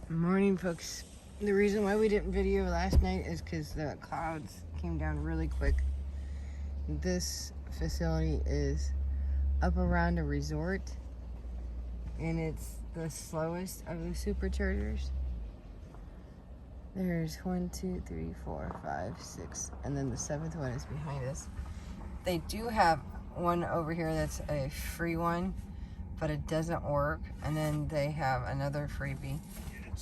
Morning, folks. The reason why we didn't video last night is because the clouds came down really quick. This facility is up around a resort, and it's the slowest of the superchargers. There's 1, 2, 3, 4, 5, 6, and then the 7th one is behind us. They do have one over here that's a free one, but it doesn't work, and then they have another freebie.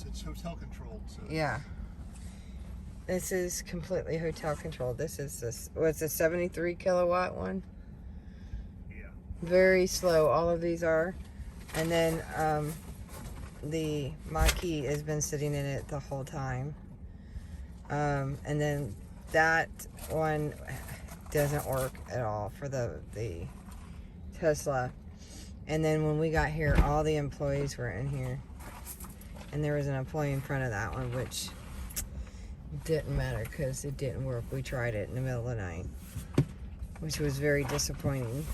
It's hotel controlled. So yeah. This is completely hotel controlled. This is what's a 73 kilowatt one? Yeah. Very slow, all of these are. And then the Maki has been sitting in it the whole time. And then that one doesn't work at all for the Tesla. And then when we got here, all the employees were in here. And there was an employee in front of that one, which didn't matter because it didn't work. We tried it in the middle of the night, which was very disappointing.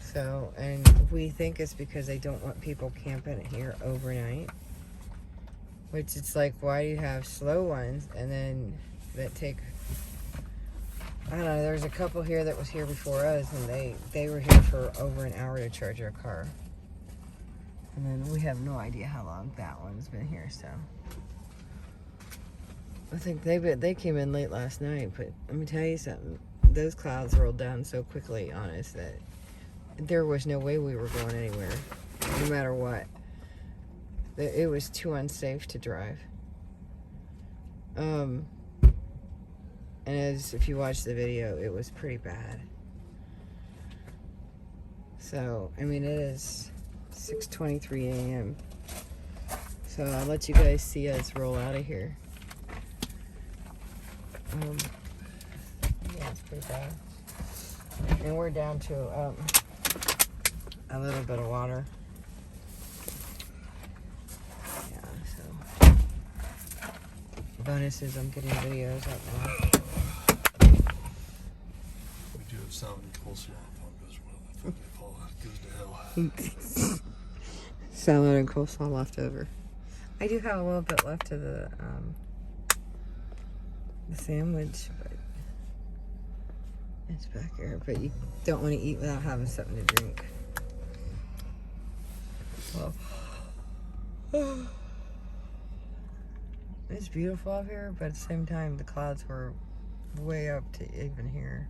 So, and we think it's because they don't want people camping here overnight. Which it's like, why do you have slow ones and then that take... I don't know, there's a couple here that was here before us, and they were here for over an hour to charge their car. And then we have no idea how long that one's been here, so. I think they came in late last night, but let me tell you something. Those clouds rolled down so quickly on us that there was no way we were going anywhere, no matter what. It was too unsafe to drive. And if you watch the video, it was pretty bad. So, I mean, it is 6:23 a.m. So I'll let you guys see us roll out of here. Yeah, it's pretty bad. And we're down to a little bit of water. Yeah, so bonus is I'm getting videos up now. we do have salmon and coleslaw on as well. That's what they call it. Goes to hell. Salad and coleslaw left over. I do have a little bit left of the sandwich, but it's back here. But you don't want to eat without having something to drink. Well, it's beautiful out here, but at the same time, the clouds were way up to even here,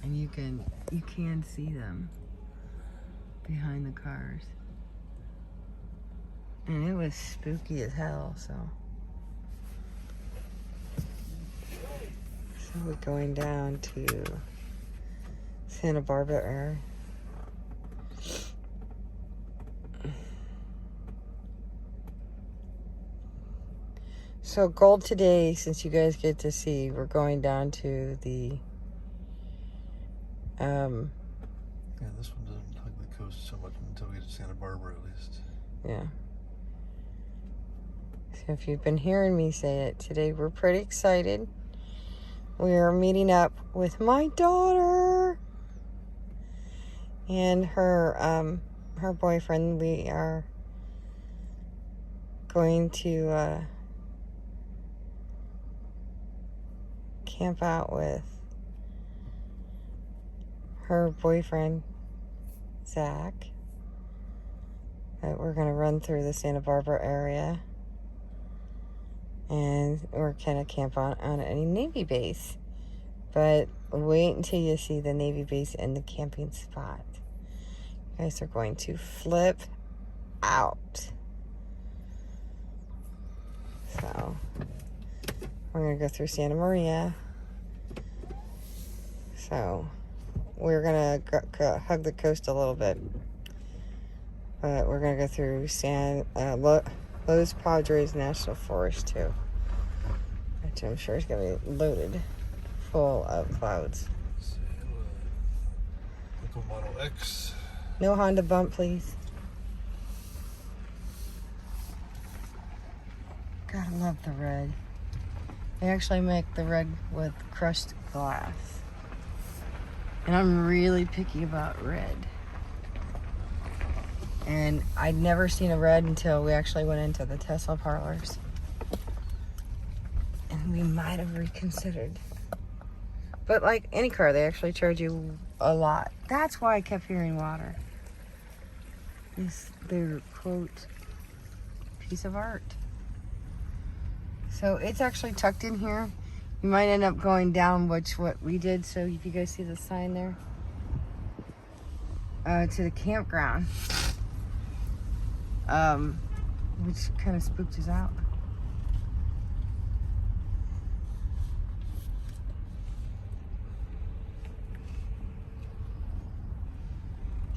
and you can see them behind the cars. And it was spooky as hell, so we're going down to Santa Barbara area. So gold today, since you guys get to see, we're going down to the Yeah, this one doesn't hug the coast so much until we get to Santa Barbara, at least. yeah. So if you've been hearing me say it today, we're pretty excited. We are meeting up with my daughter and her boyfriend. We are going to camp out with her boyfriend, Zach. We're going to run through the Santa Barbara area. And we're going to camp on a Navy base. But wait until you see the Navy base and the camping spot. You guys are going to flip out. So, we're going to go through Santa Maria. So, we're going to hug the coast a little bit. But we're going to go through Los Padres National Forest too, which I'm sure is going to be loaded full of clouds. Model X. No Honda bump, please. Gotta love the red. They actually make the red with crushed glass. And I'm really picky about red. And I'd never seen a red until we actually went into the Tesla parlors. And we might have reconsidered. But like any car, they actually charge you a lot. That's why I kept hearing water. Is their quote piece of art. So it's actually tucked in here. You might end up going down, which what we did. So if you guys see the sign there, to the campground, which kind of spooked us out.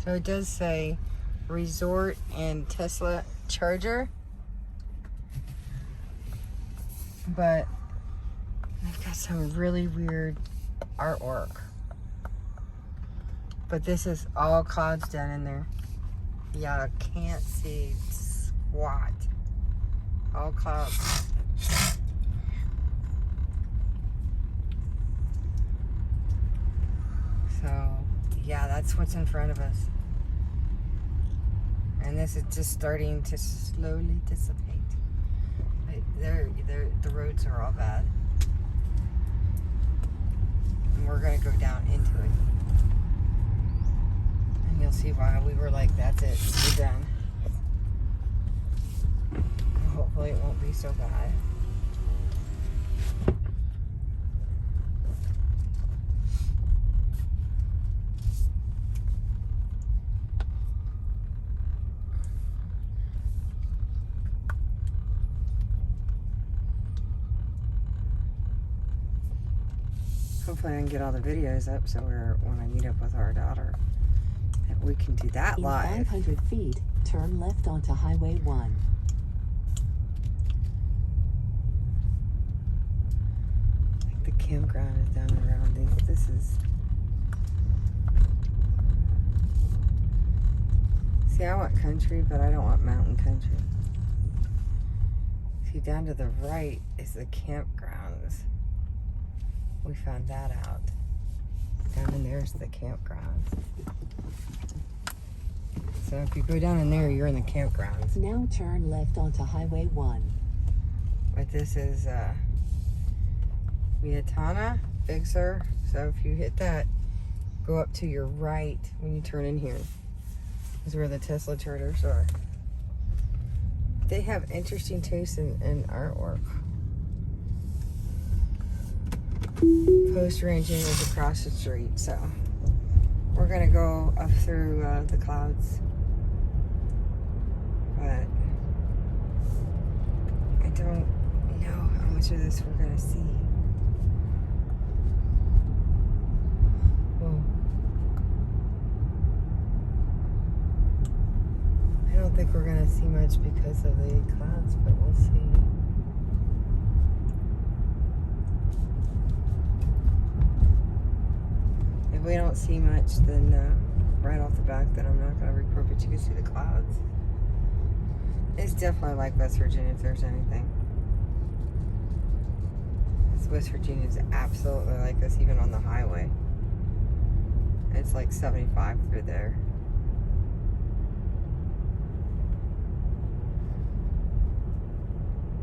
So it does say resort and Tesla charger, but they've got some really weird artwork. But this is all clouds down in there. Yeah, I can't see squat. All clouds. So, yeah, that's what's in front of us. And this is just starting to slowly dissipate. The roads are all bad. And we're going to go down into it. And you'll see why we were like, that's it, we're done. And hopefully it won't be so bad. Hopefully I can get all the videos up so when I meet up with our daughter, that we can do that In live. 500 feet, turn left onto Highway 1. I think the campground is down around these. This is... See, I want country, but I don't want mountain country. See, down to the right is the campgrounds. We found that out. Down in there's the campgrounds. So if you go down in there, you're in the campgrounds. Now turn left onto Highway 1. But this is Vietana, Big Sur. So if you hit that, go up to your right when you turn in here. Is where the Tesla chargers are. They have interesting taste in artwork. Post ranging is across the street, so we're gonna go up through the clouds. But I don't know how much of this we're gonna see. Whoa. I don't think we're gonna see much because of the clouds, but we'll see. If we don't see much, then right off the bat, then I'm not gonna record, but you can see the clouds. It's definitely like West Virginia if there's anything. West Virginia is absolutely like this, even on the highway. It's like 75 through there.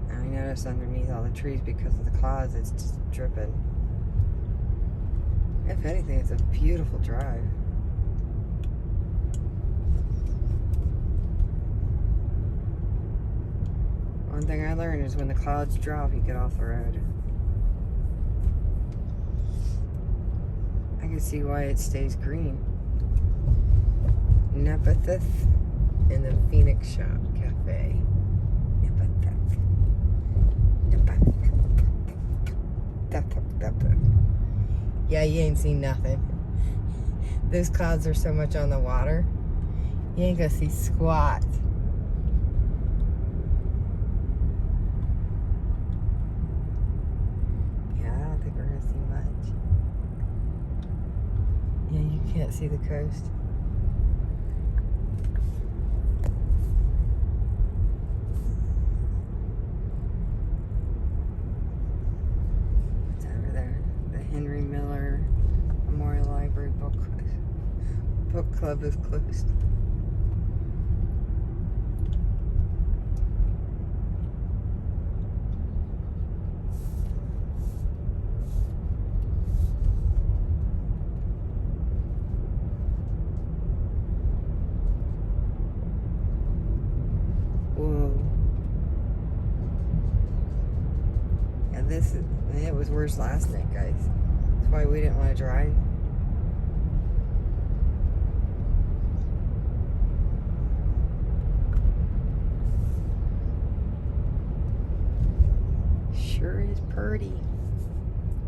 And I notice underneath all the trees, because of the clouds, it's just dripping. If anything, it's a beautiful drive. One thing I learned is when the clouds drop, you get off the road. I can see why it stays green. Nepenthe in the Phoenix Shop Cafe. Nepenthe. Yeah, you ain't seen nothing. Those clouds are so much on the water. You ain't gonna see squat. Yeah, I don't think we're gonna see much. Yeah, you can't see the coast. What's over there? The Henry Miller Memorial Library Book Club is closed. it was worse last night, guys. That's why we didn't want to drive. Sure is pretty.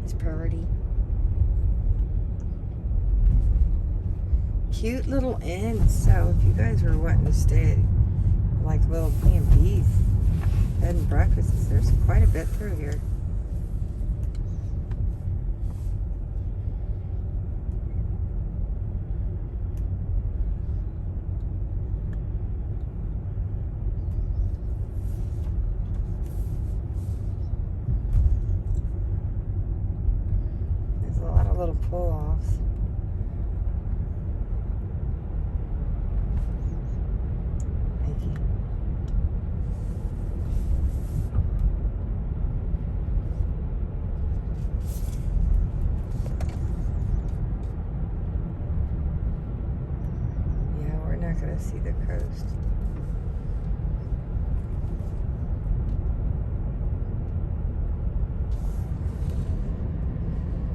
It's pretty. Cute little inn. So if you guys were wanting to stay like little B&Bs, bed and breakfasts, there's quite a bit through here. There's a lot of little pull-offs. Not gonna see the coast.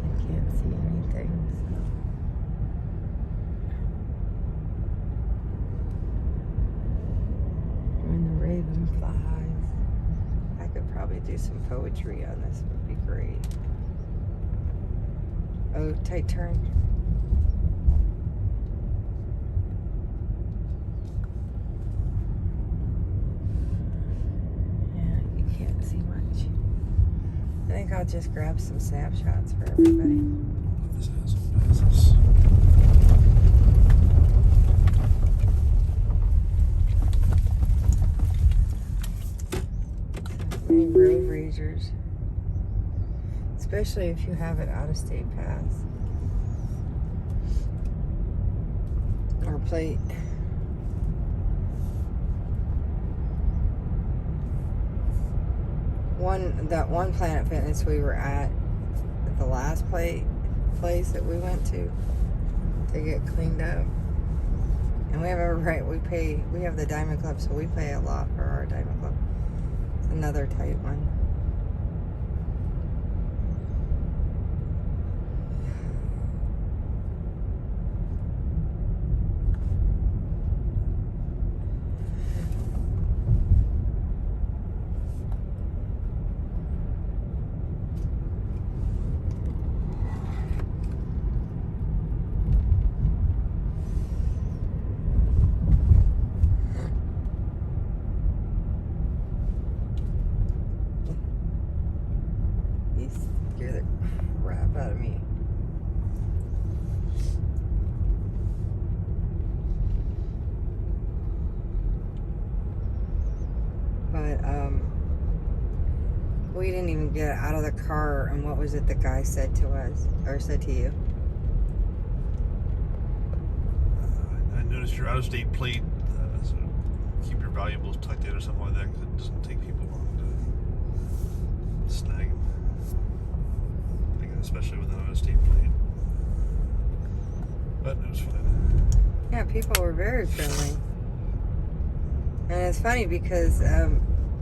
I can't see anything. When the raven flies, I could probably do some poetry on this. Would be great. Oh, tight turn. I think I'll just grab some snapshots for everybody. This has all passes. Many road ragers. Especially if you have an out-of-state pass. Or plate. That one Planet Fitness we were at the last place that we went to get cleaned up, and we have we have the Diamond Club, so we pay a lot for our Diamond Club. It's another tight one. Scare the crap out of me. But we didn't even get out of the car, and what was it the guy said to us, or said to you? I noticed your out-of-state plate, so keep your valuables tucked in or something like that, because it doesn't take people long to snag them. Especially with an out-of-state plate. But it was fine. Yeah, people were very friendly. And it's funny because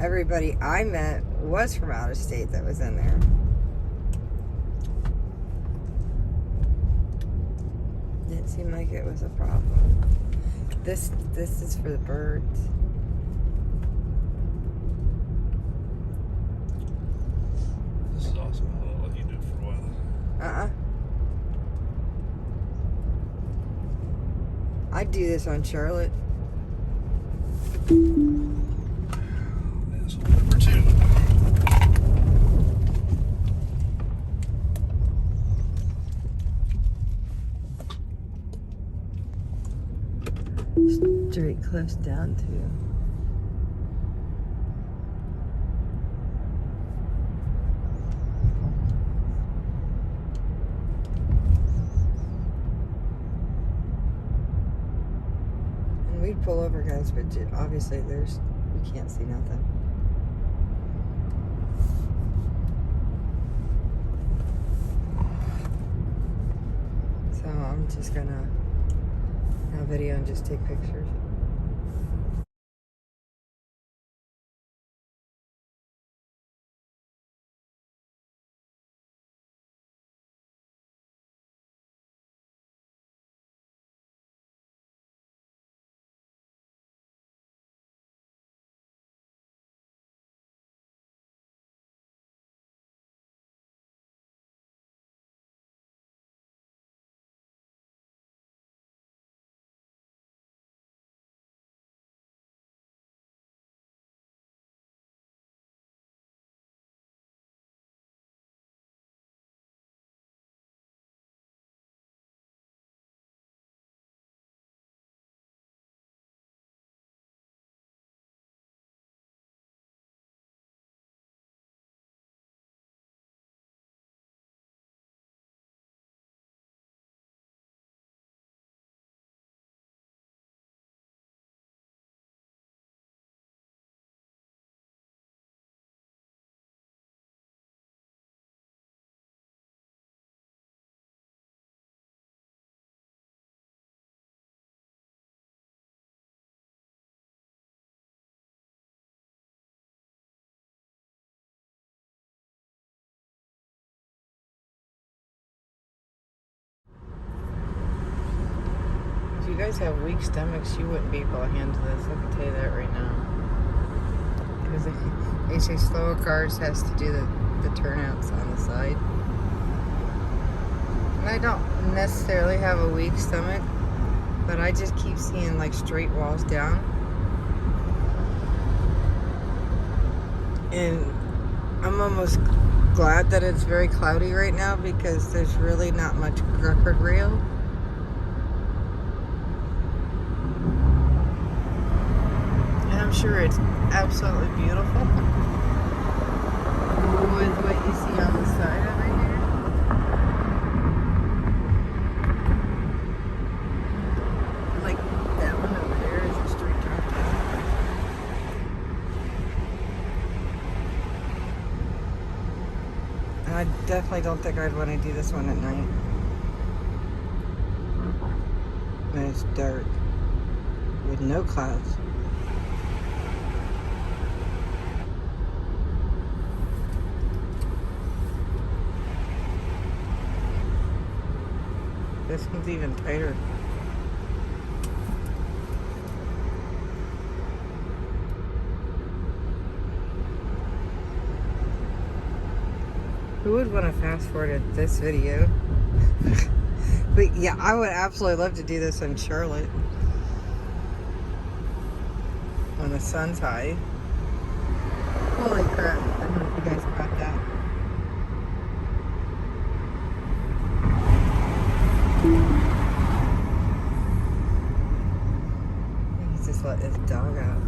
everybody I met was from out of state that was in there. Didn't seem like it was a problem. This is for the birds. This is awesome. I'll let you do it for a while. I'd do this on Charlotte. Asshole number 2. Straight cliffs down to. We'd pull over, guys, but obviously we can't see nothing. So I'm just gonna have video and just take pictures. guys have weak stomachs, you wouldn't be able to handle this. I can tell you that right now. Because they say slower cars has to do the turnouts on the side. And I don't necessarily have a weak stomach, but I just keep seeing like straight walls down. And I'm almost glad that it's very cloudy right now because there's really not much guardrail. And I'm sure it's absolutely beautiful with what you see on the side of it here. Like that one over there is a straight drop down. I definitely don't think I'd want to do this one at night. When it's dark with no clouds. This one's even tighter. Who would want to fast forward this video? But yeah, I would absolutely love to do this in Charlotte when the sun's high. Holy crap, I don't know if you guys caught that. He's just let his dog out.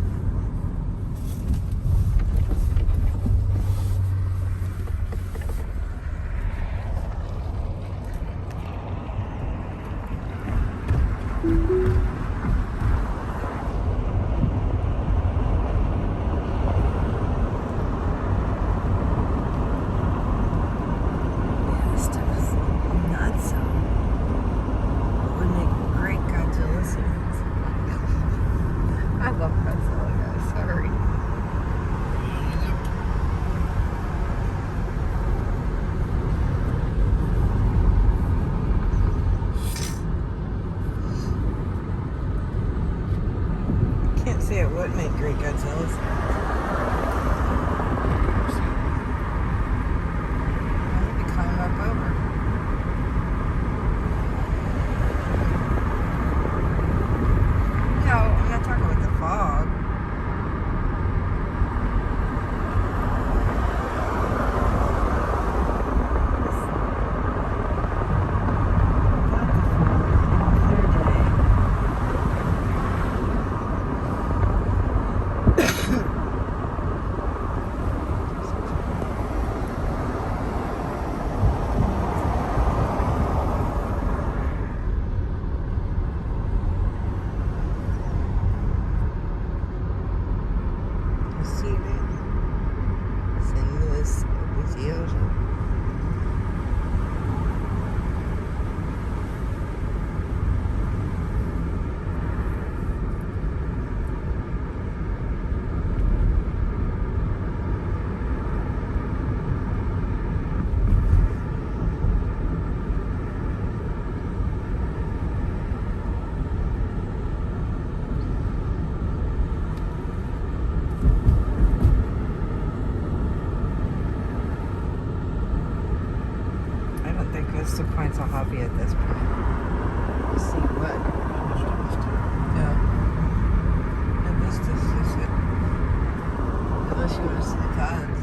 Say it would make great Godzilla sounds. Maybe climb up over. No, I'm not talking about the fog. Vista Point's a hobby at this point. Let's see what. No. No Vista's just it. Unless you want to see the clouds.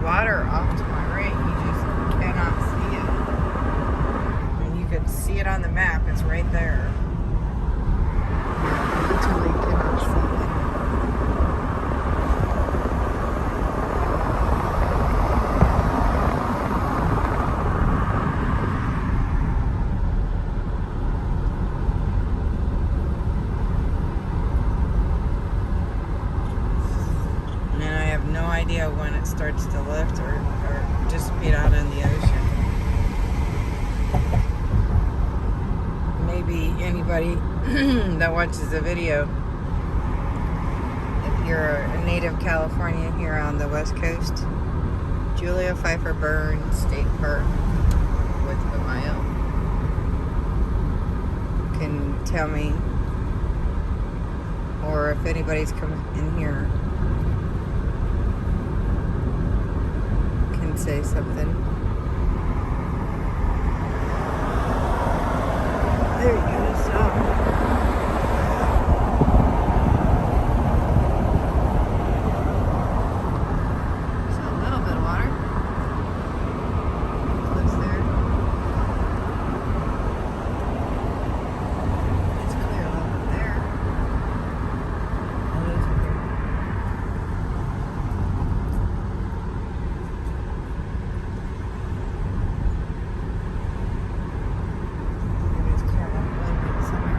Water off to my right, you just cannot see it. And you could see it on the map, it's right there. You literally cannot see it. idea when it starts to lift or just speed out in the ocean. Maybe anybody that watches the video, if you're a native Californian here on the West Coast, Julia Pfeiffer Burns State Park with Ohio, can tell me, or if anybody's come in here, can say something. There you go. So a little bit of water. Cliffs there. It's clear a little bit there. Oh, it's okay. Maybe it's clear a little bit somewhere.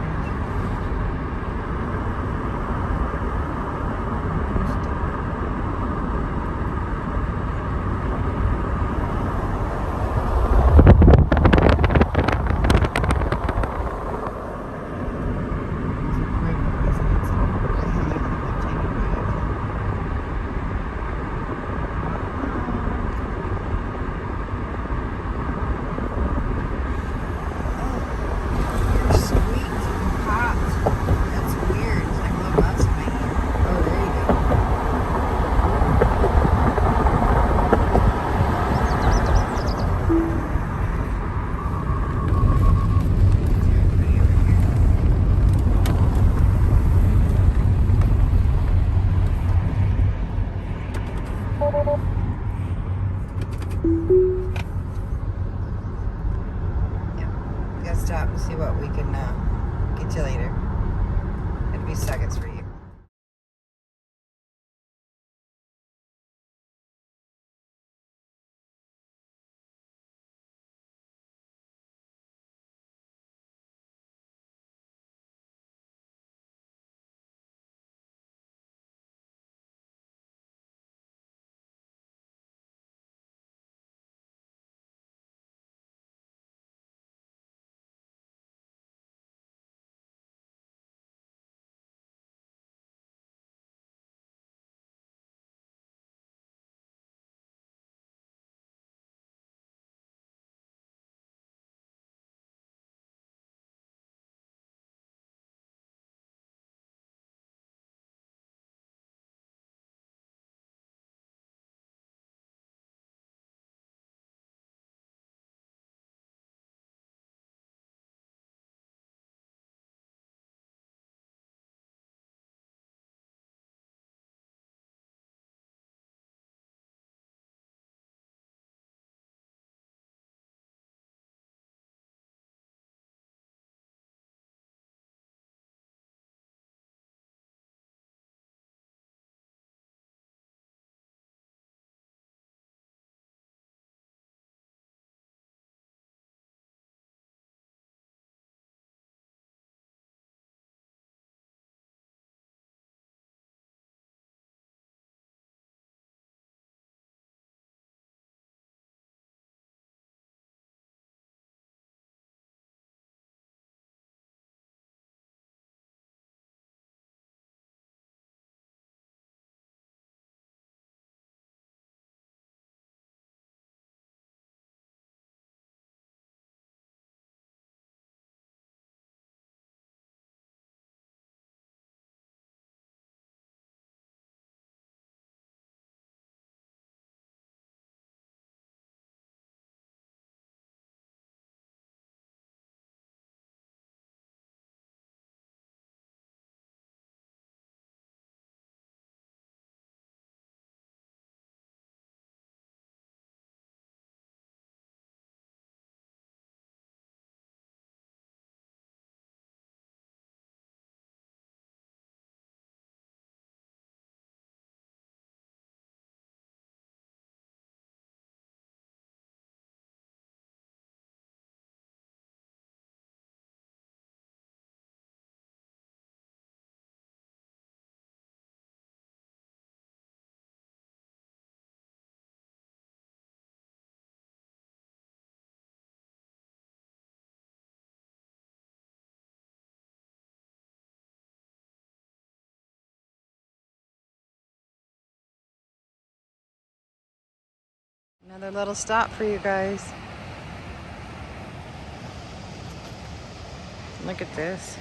Gotta stop and see what we can get you later. It'll be seconds for you. Another little stop for you guys. Look at this.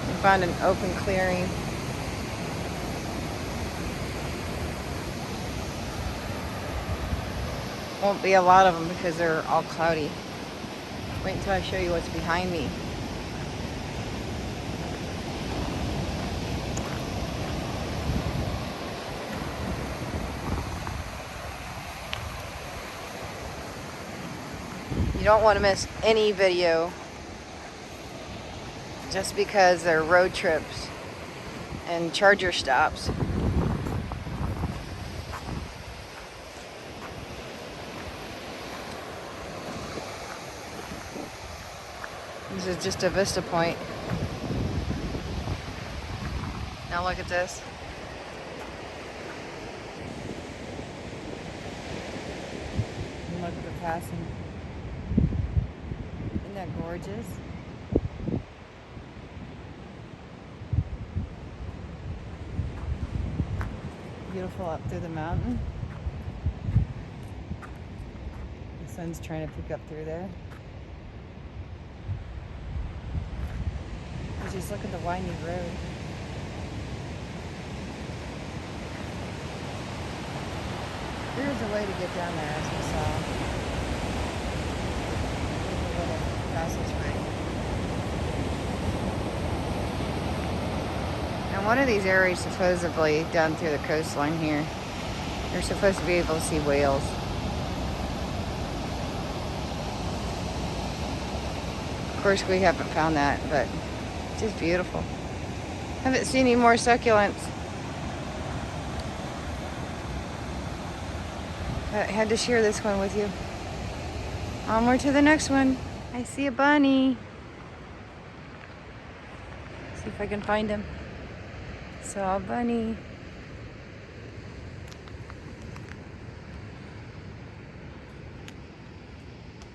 We found an open clearing. Won't be a lot of them because they're all cloudy. Wait until I show you what's behind me. You don't want to miss any video just because they're road trips and charger stops. This is just a vista point. Now look at this. And look at the passing. Isn't that gorgeous? Beautiful up through the mountain. The sun's trying to peek up through there. Just look at the winding road. There's a way to get down there, as we saw. There's a little passageway. And one of these areas supposedly down through the coastline here, you're supposed to be able to see whales. Of course, we haven't found that, but it's just beautiful. Haven't seen any more succulents. I had to share this one with you. Onward to the next one. I see a bunny. See if I can find him. Saw a bunny.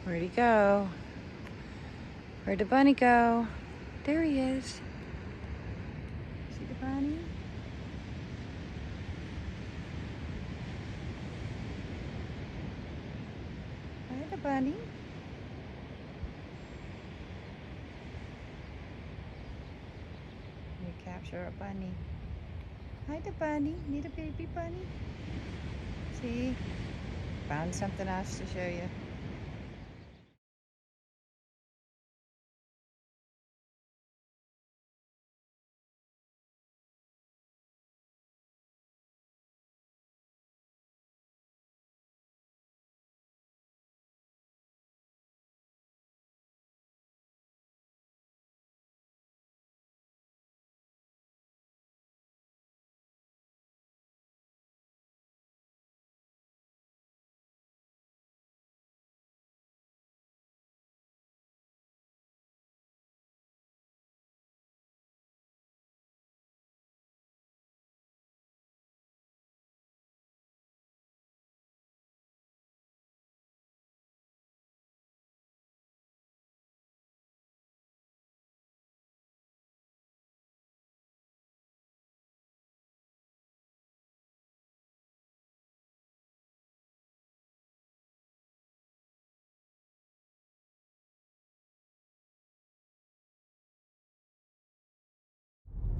Where'd he go? Where'd the bunny go? There he is. See the bunny? Hi, the bunny. We capture a bunny. Hi, the bunny. Need a baby bunny? See? Found something else to show you.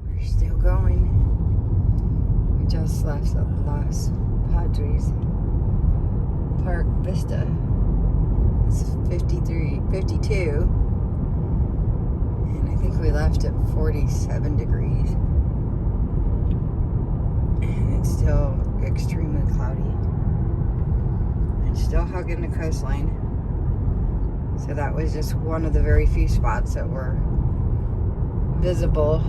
We're still going. We just left the Los Padres Park Vista. It's 52. And I think we left at 47 degrees. And it's still extremely cloudy. It's still hugging the coastline. So that was just one of the very few spots that were visible.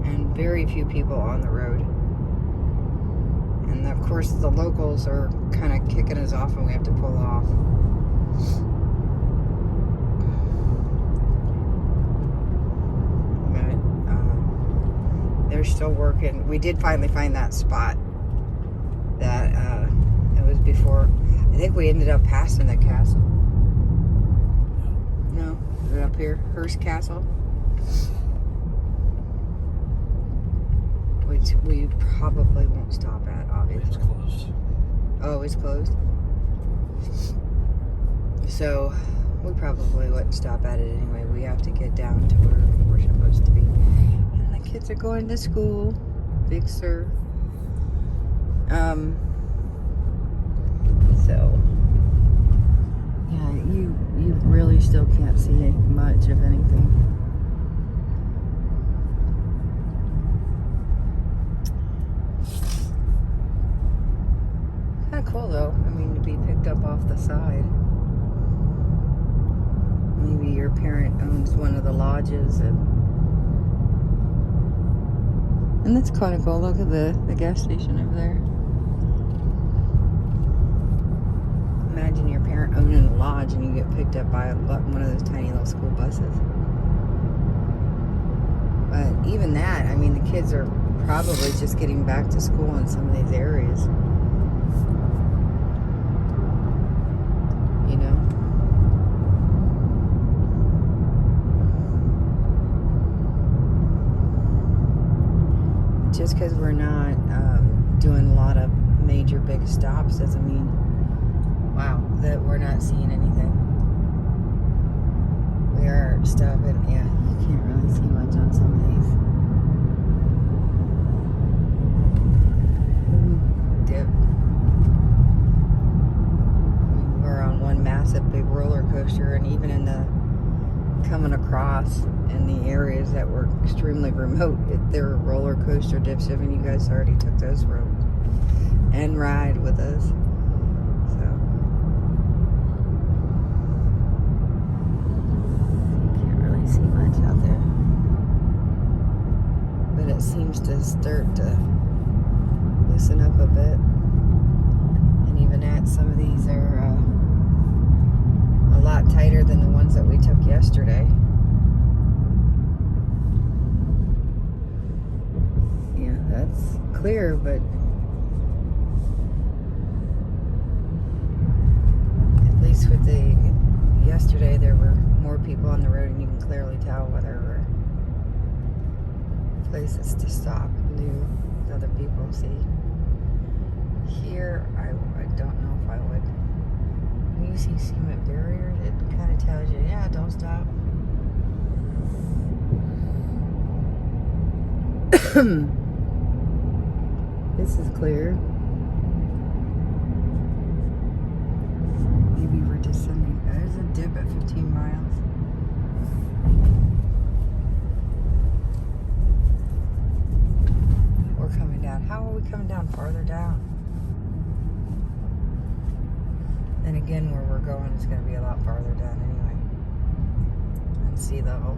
And very few people on the road. And of course the locals are kind of kicking us off and we have to pull off. But they're still working. We did finally find that spot that it was before. I think we ended up passing the castle. No? Is it up here? Hearst Castle? Which we probably won't stop at, obviously. It's closed. Oh, it's closed? So, we probably wouldn't stop at it anyway. We have to get down to where we're supposed to be. And the kids are going to school. Big Sur. So, yeah, you really still can't see much of anything. Kind of cool though. I mean, to be picked up off the side. Maybe your parent owns one of the lodges, and that's kind of cool. Look at the gas station over there. Imagine your parent owning a lodge and you get picked up by one of those tiny little school buses. But even that, I mean, the kids are probably just getting back to school in some of these areas. You know? Just because we're not doing a lot of major big stops doesn't mean, wow, that we're not seeing anything. We are stopping, yeah, you can't really see much on some of these. Dip. We're on one massive big roller coaster, and even in the coming across in the areas that were extremely remote, there were roller coaster dips. I mean, you guys already took those roads and ride with us. So you can't really see much out there. But it seems to start to loosen up a bit. And even at some of these are a lot tighter than the ones that we took yesterday. Yeah, that's clear, but at least with the yesterday there were more people on the road, and you can clearly tell where there were places to stop. New other people see. Here, I don't know if I would. When you see cement barriers, it kind of tells you, yeah, don't stop. This is clear. Maybe we're descending. There's a dip at 15 miles. We're coming down. How are we coming down farther down? And again, where we're going is going to be a lot farther down anyway. And sea level.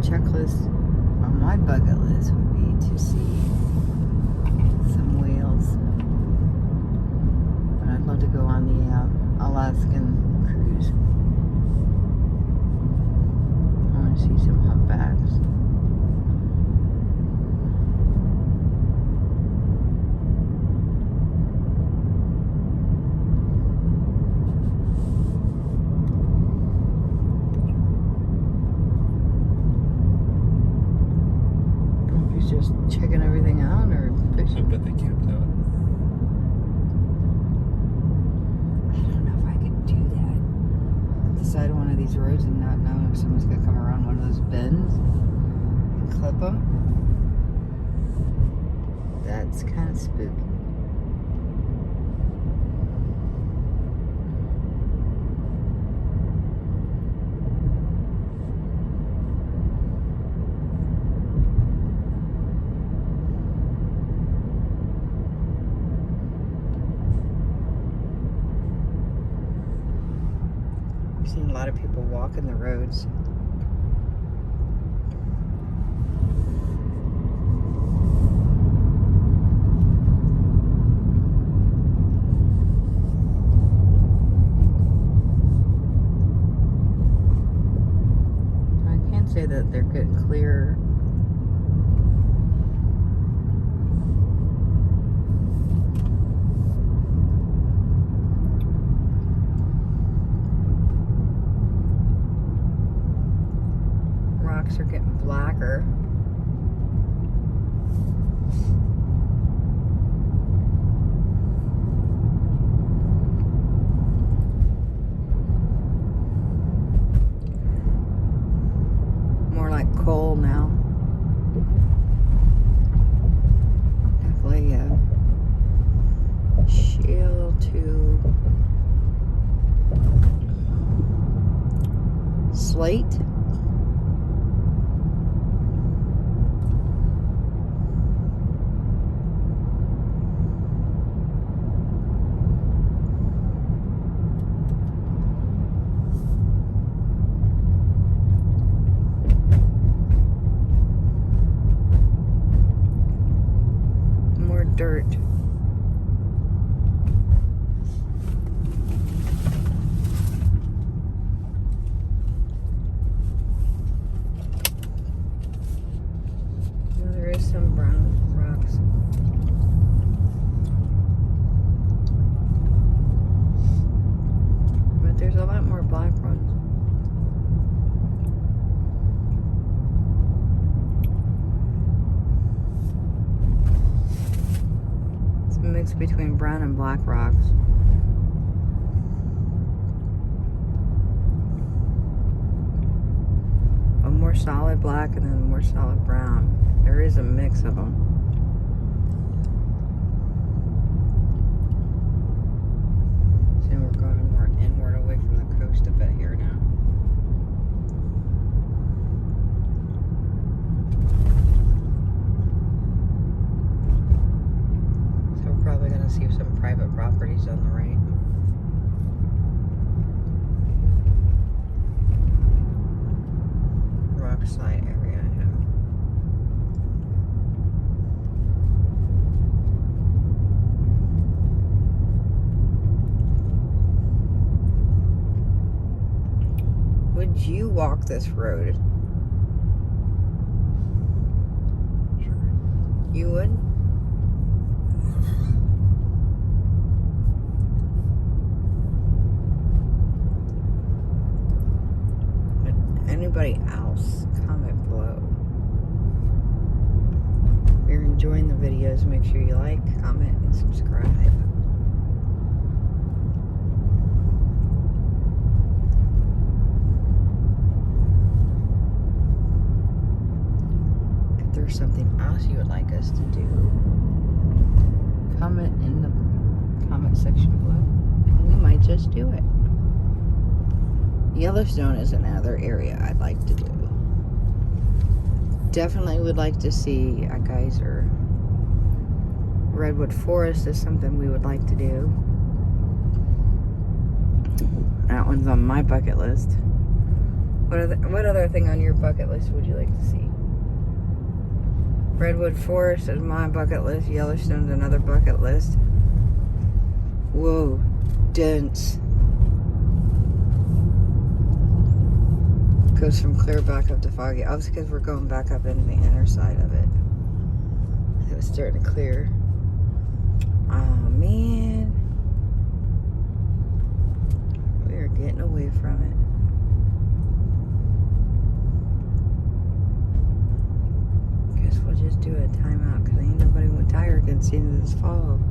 Checklist on my bucket list would be to see some whales. But I'd love to go on the Alaskan cruise. I want to see some humpbacks. Just checking everything out, or fixing? I bet they camped out. I don't know if I could do that. On the side of one of these roads and not knowing if someone's gonna come around one of those bends and clip them. That's kind of spooky. walking the roads. I can't say that they're getting clear. Rocks are getting blacker. More like coal now. Definitely shale to slate. Dirt. There is some brown rocks. But there's a lot more black ones. Mix between brown and black rocks. A more solid black and then more solid brown. There is a mix of them. So we're going more inward away from the coast a bit here now. Probably going to see some private properties on the right. Rockside area, yeah. Would you walk this road? Sure. You would? Anybody else, comment below. If you're enjoying the videos, make sure you like, comment, and subscribe. If there's something else you would like us to do, comment in the comment section below, and we might just do it. Yellowstone is another area I'd like to do. Definitely would like to see a geyser. Redwood Forest is something we would like to do. That one's on my bucket list. What other thing on your bucket list would you like to see? Redwood Forest is my bucket list. Yellowstone's another bucket list. Whoa, dense. Goes from clear back up to foggy. Oh, it's because we're going back up into the inner side of it. It was starting to clear. Oh man, we are getting away from it. Guess we'll just do a timeout because ain't nobody with tire can see this fog.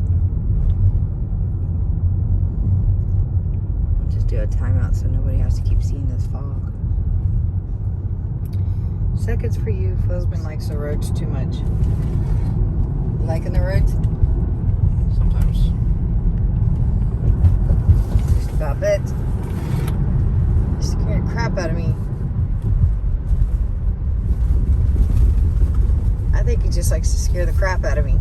We'll just do a timeout so nobody has to keep seeing this fog. Seconds for you, folks. Husband likes the roads too much. Liking the roads? Sometimes. Just about it. You're scaring the crap out of me. I think he just likes to scare the crap out of me.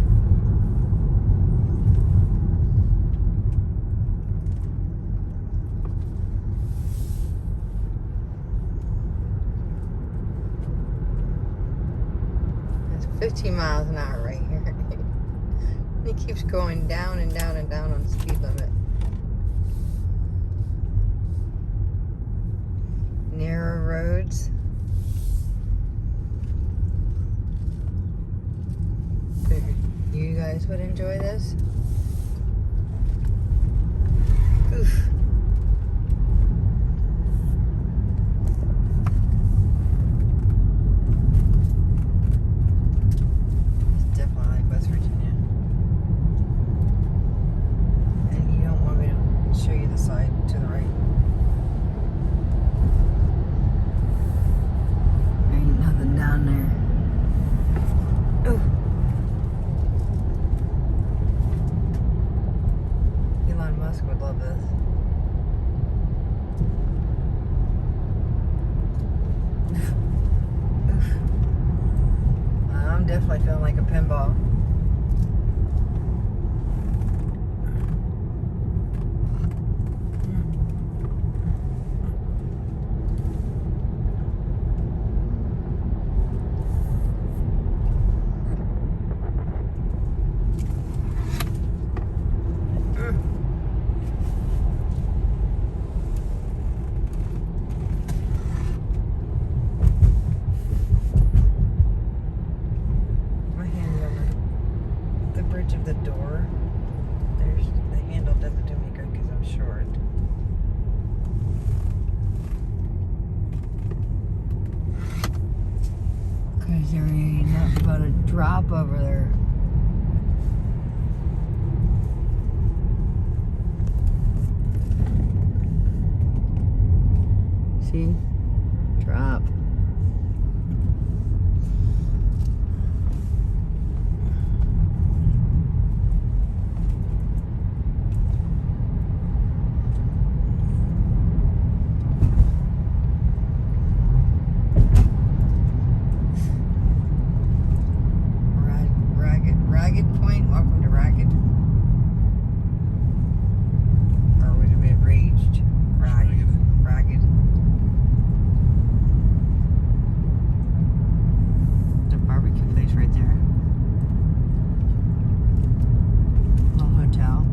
15 miles an hour right here. He keeps going down and down and down on the speed limit. Narrow roads. Figured you guys would enjoy this. Oof. It's definitely like West Virginia. And you don't want me to show you the side to the right. There ain't nothing down there. Ooh. Elon Musk would love this. I'm definitely feeling like a pinball. Of the door, there's the handle doesn't do me good because I'm short. Because there ain't nothing but a drop over there. See? Drop. Ragged Point, welcome to Ragged. Or would it be Raged? Ragged. The barbecue place right there. Little hotel.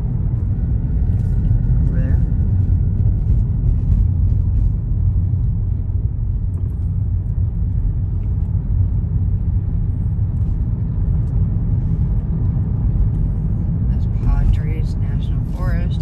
Over there. National Forest.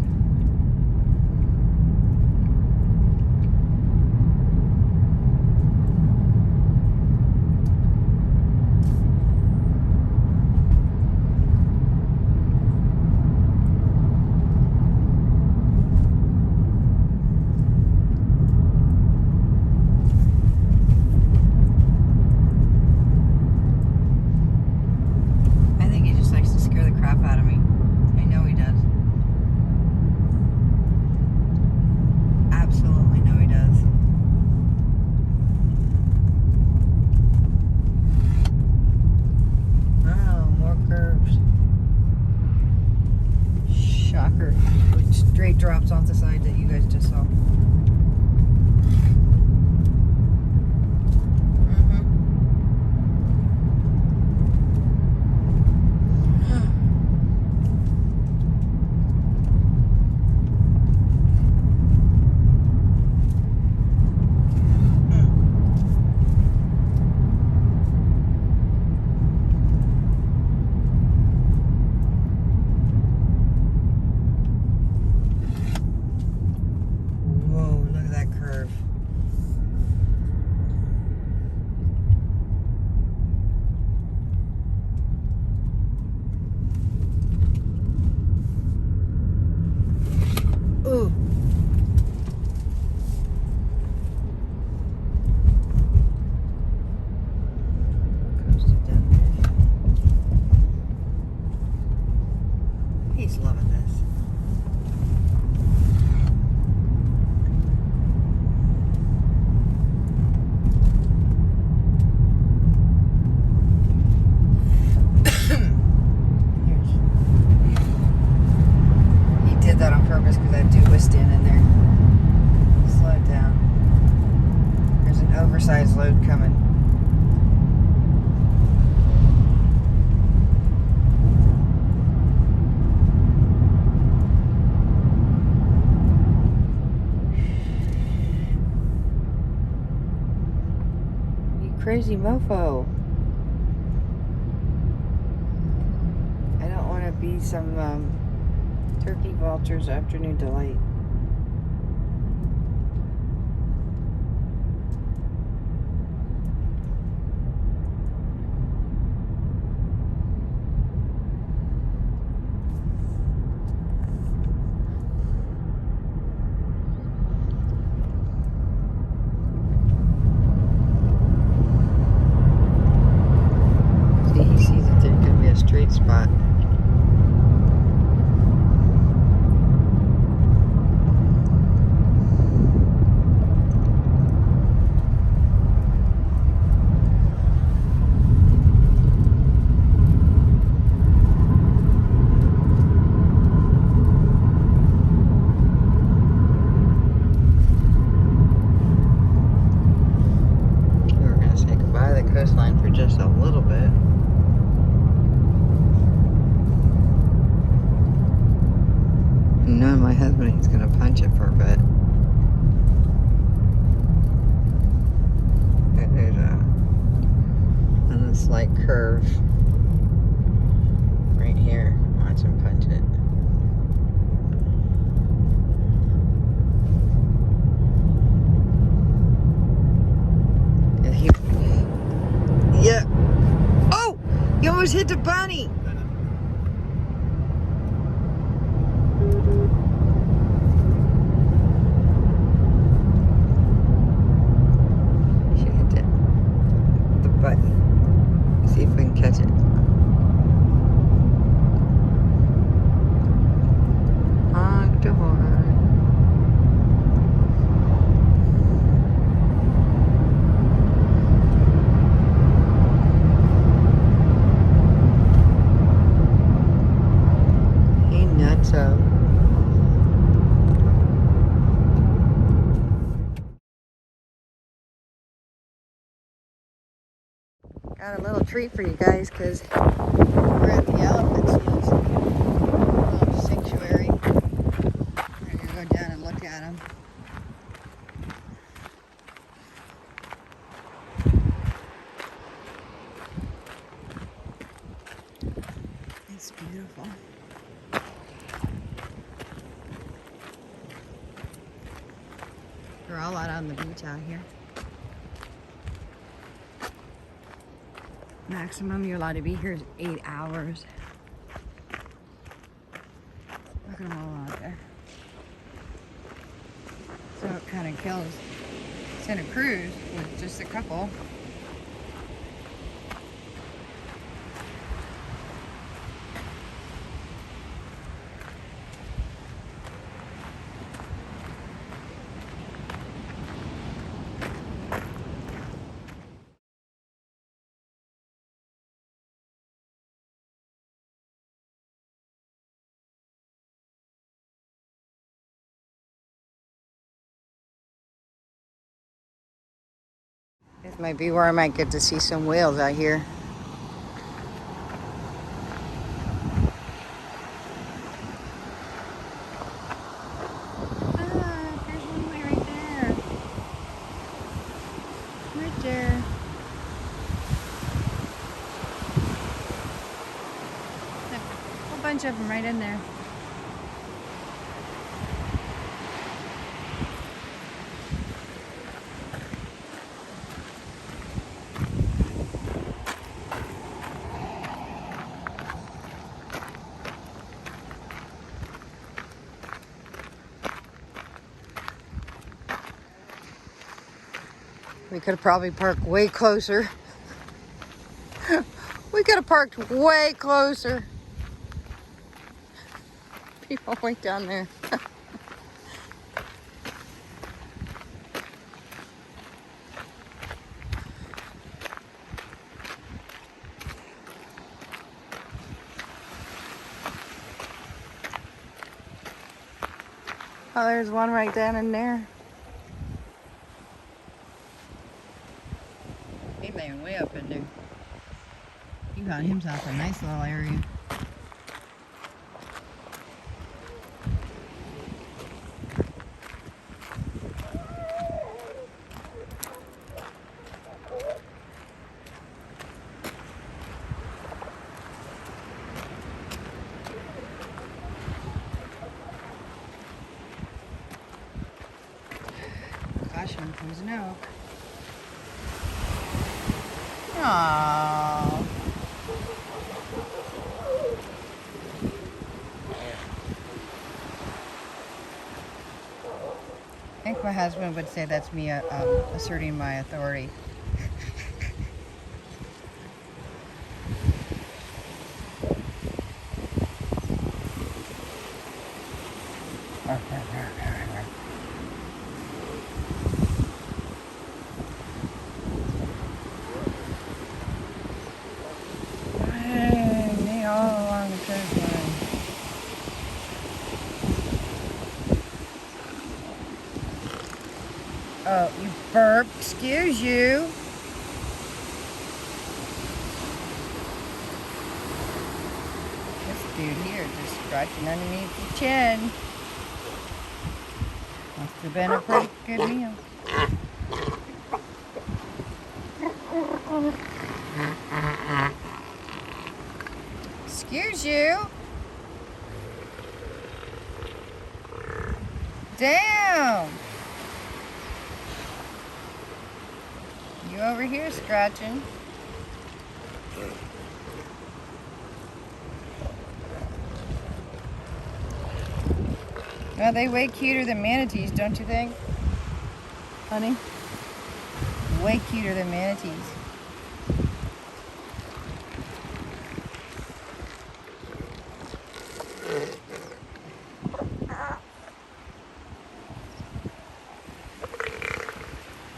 I think he just likes to scare the crap out of me. I know he does. Absolutely know he does. Oh, more curves. Shocker. Straight drops off the side that you guys just saw. Ooh. Coasted down there. He's loving this. That on purpose because I do stand in there. Slow it down. There's an oversized load coming. crazy mofo. I don't want to be some turkey vulture's afternoon delight. He sees that there's going to be a straight spot. We're going to say goodbye to the coastline for just a little bit. Knowing my husband, he's gonna punch it for a bit. There's a slight curve right here. Watch him punch it. And yeah. Oh! You almost hit the bunny! Button. See if we can catch it. Honk the horn. He nutso. Got a little treat for you guys because we're at the elephant seals. Little sanctuary. We're gonna go down and look at them. It's beautiful. We're all out on the beach out here. Maximum you're allowed to be here is 8 hours. Look at them all out there. So it kind of kills Santa Cruz with just a couple. This might be where I might get to see some whales out here. Ah, there's one way right there. Right there. A whole bunch of them right in there. We could have probably parked way closer. We could have parked way closer. People way down there. Oh, there's one right down in there. He laying way up in there. He got himself a nice little area. And there's an oak. Aww. I think my husband would say that's me asserting my authority. They all along the coastline. Oh, you burped. Excuse you. This dude here just scratching underneath the chin. Must have been a pretty good meal. Excuse you. Damn. You over here scratching. Well, they way cuter than manatees, don't you think? Honey? Way cuter than manatees.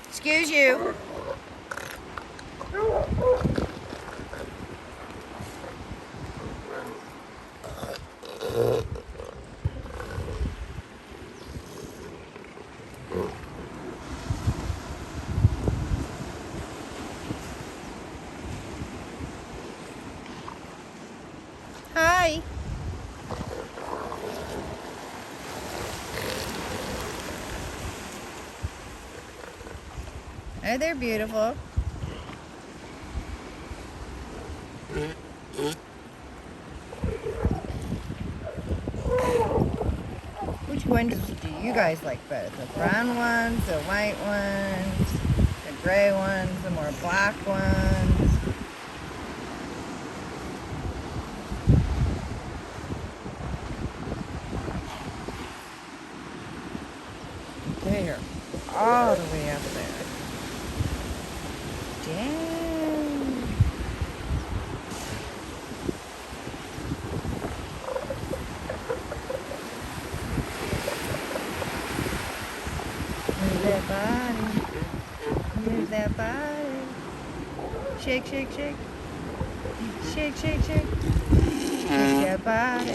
Excuse you. Hi. Oh, they're beautiful. Which ones do you guys like better? The brown ones, the white ones, the gray ones, the more black ones? There, all the way up there. Damn. Move that body. Move that body. Shake, shake, shake. Shake, shake, shake. Shake that body.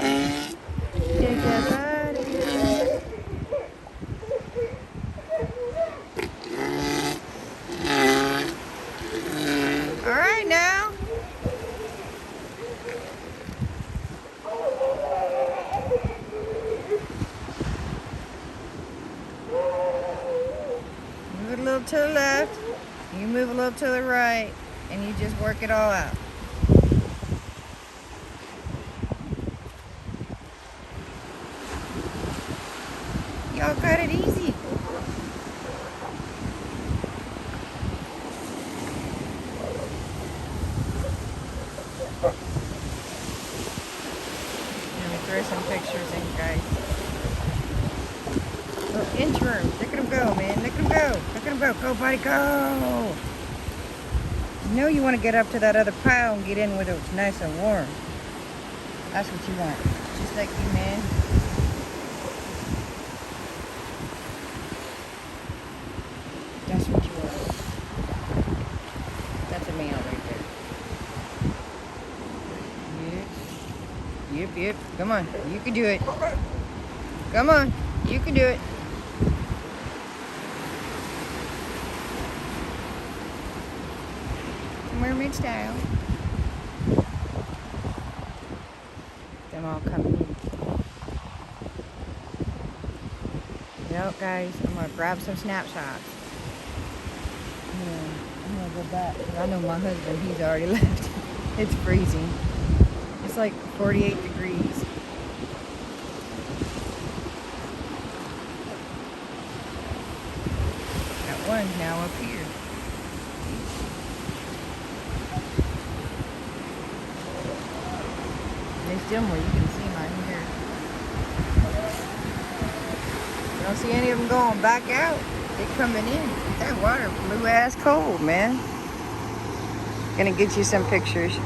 Shake that body. All right now. Move it a little to the left. You move a little to the right, and you just work it all out. Y'all got it easy. Let me throw some pictures in, guys. Oh, inchworm. Look at him go, man. Look at him go. Look at him go. Go, buddy, go. You know you want to get up to that other pile and get in where it's nice and warm. That's what you want. Just like you, man. That's what you want. That's a male right there. Yep. Yep, yep. Come on. You can do it. Come on. You can do it. Mermaid style. Them all coming in. Well, guys, I'm gonna grab some snapshots. I'm gonna go back. I know my husband, he's already left. It's freezing. It's like 48 degrees. ones now up here. There's still more. You can see them right here. You don't see any of them going back out. They're coming in. That water blue ass cold, man. Gonna get you some pictures.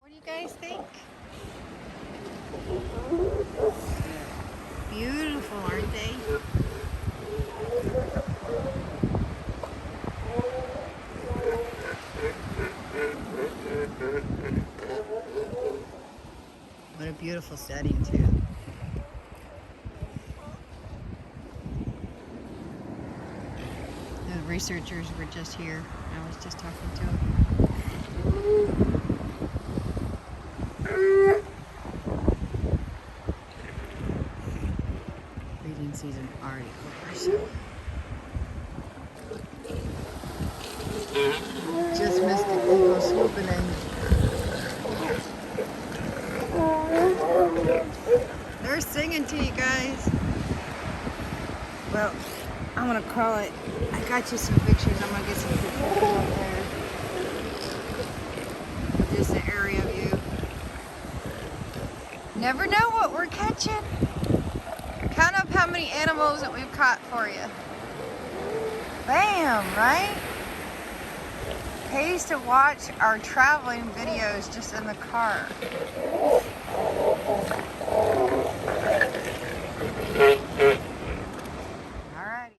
What do you guys think? Beautiful, aren't they? What a beautiful setting, too. The researchers were just here. I was just talking to them. Breeding season already over, so just missed the eagle swooping in. They're singing to you guys. Well, I'm gonna call it a I got you some pictures. I'm gonna get some pictures up there. Just an area view. Never know what we're catching. Count up how many animals that we've caught for you. Bam, right? Pays to watch our traveling videos just in the car. Alrighty.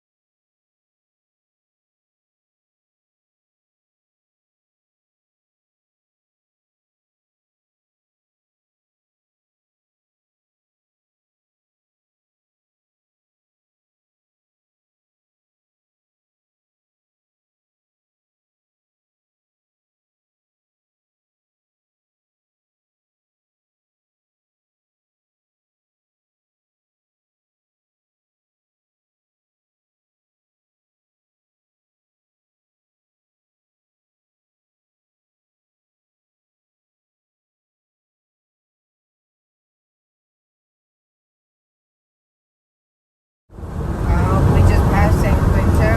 We just passed San Quinto,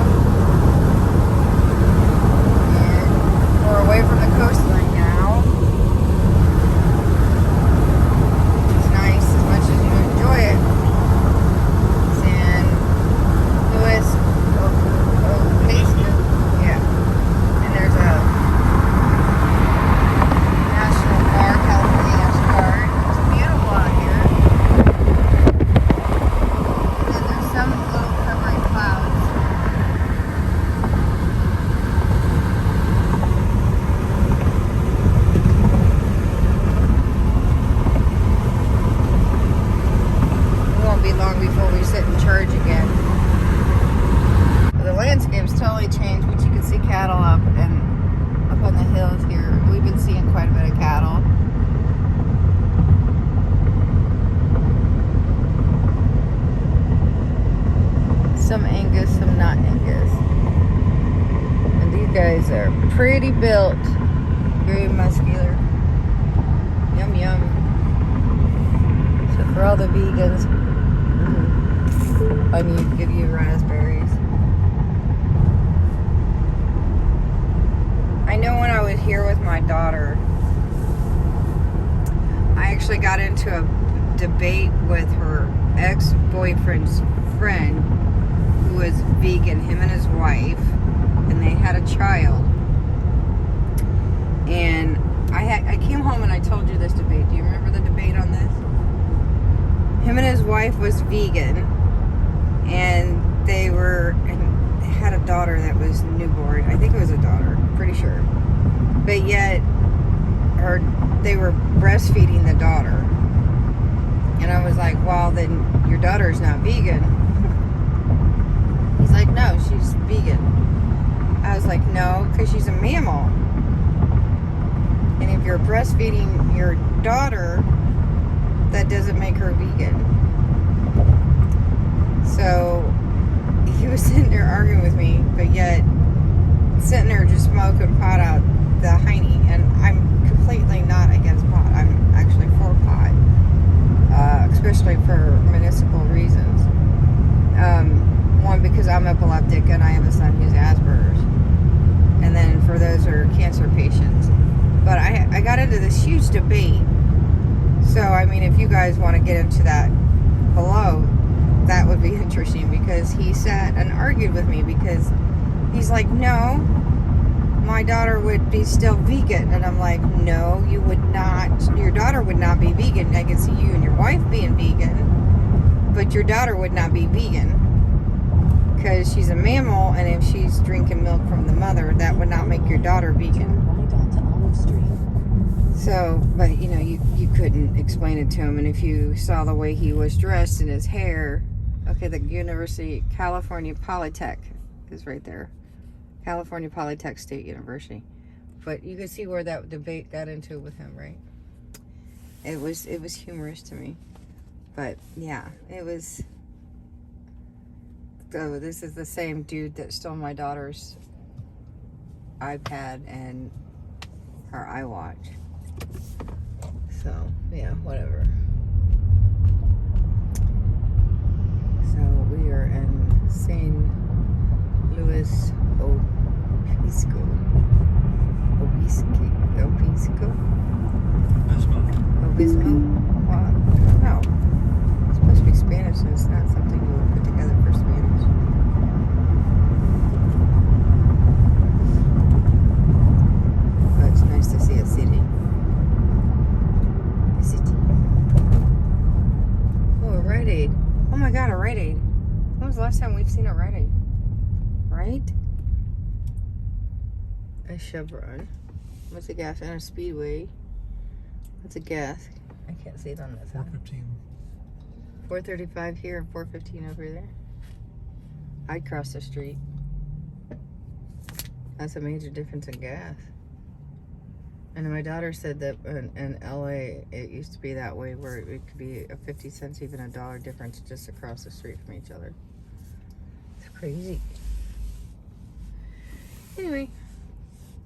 and we're away from the coastline now. It's nice as much as you enjoy it. San Luis Obispo, yeah. And there's a national park, California National Park. It's beautiful out here. And then there's some little covering clouds. It won't be long before we sit and charge again. The landscape's totally changed, but you can see cattle up on the hills here. We've been seeing quite a bit of cattle. Some Angus, some not Angus. And these guys are pretty built, very muscular. Yum yum. So for all the vegans, I need to give you raspberries. I know when I was here with my daughter, I actually got into a debate with her ex-boyfriend's friend who was vegan, him and his wife, and they had a child. And I came home and I told you this debate. Do you remember the debate on this? Him and his wife was vegan, and they had a daughter that was newborn. I think it was a daughter, pretty sure. But yet, they were breastfeeding the daughter. And I was like, well, then your daughter's not vegan. He's like, no, she's vegan. I was like, no, because she's a mammal. And if you're breastfeeding your daughter, that doesn't make her vegan. So he was sitting there arguing with me, but yet sitting there just smoking pot out the hiney. And I'm completely not against pot. I'm actually for pot, especially for municipal reasons. One, because I'm epileptic and I have a son who's Asperger's. And then for those who are cancer patients. But I got into this huge debate. So, I mean, if you guys want to get into that below, that would be interesting, because he sat and argued with me, because he's like, no, my daughter would be still vegan. And I'm like, no, you would not. Your daughter would not be vegan. I can see you and your wife being vegan, but your daughter would not be vegan, because she's a mammal, and if she's drinking milk from the mother, that would not make your daughter vegan. Right onto Olive Street. So, but you know, you couldn't explain it to him. And if you saw the way he was dressed and his hair, okay, the University, California Polytech is right there. California Polytech State University. But you can see where that debate got into with him, right? It was humorous to me. But yeah, it was. So this is the same dude that stole my daughter's iPad and her iWatch. So yeah, whatever. So we are in San Louis Obispo. Obispo? Obispo? Well, I don't know. It's supposed to be Spanish, and it's not something you would put together for Spanish. But it's nice to see a city. A city. Oh, a Rite Aid. Oh my God, a Rite Aid. When was the last time we've seen a Rite Aid? Right? A Chevron. What's a gas? And a Speedway. What's a gas? I can't see it on that side. 415. 435 here and 415 over there. I'd cross the street. That's a major difference in gas. And my daughter said that in LA, it used to be that way where it could be a 50 cents, even a dollar difference just across the street from each other. It's crazy. Anyway,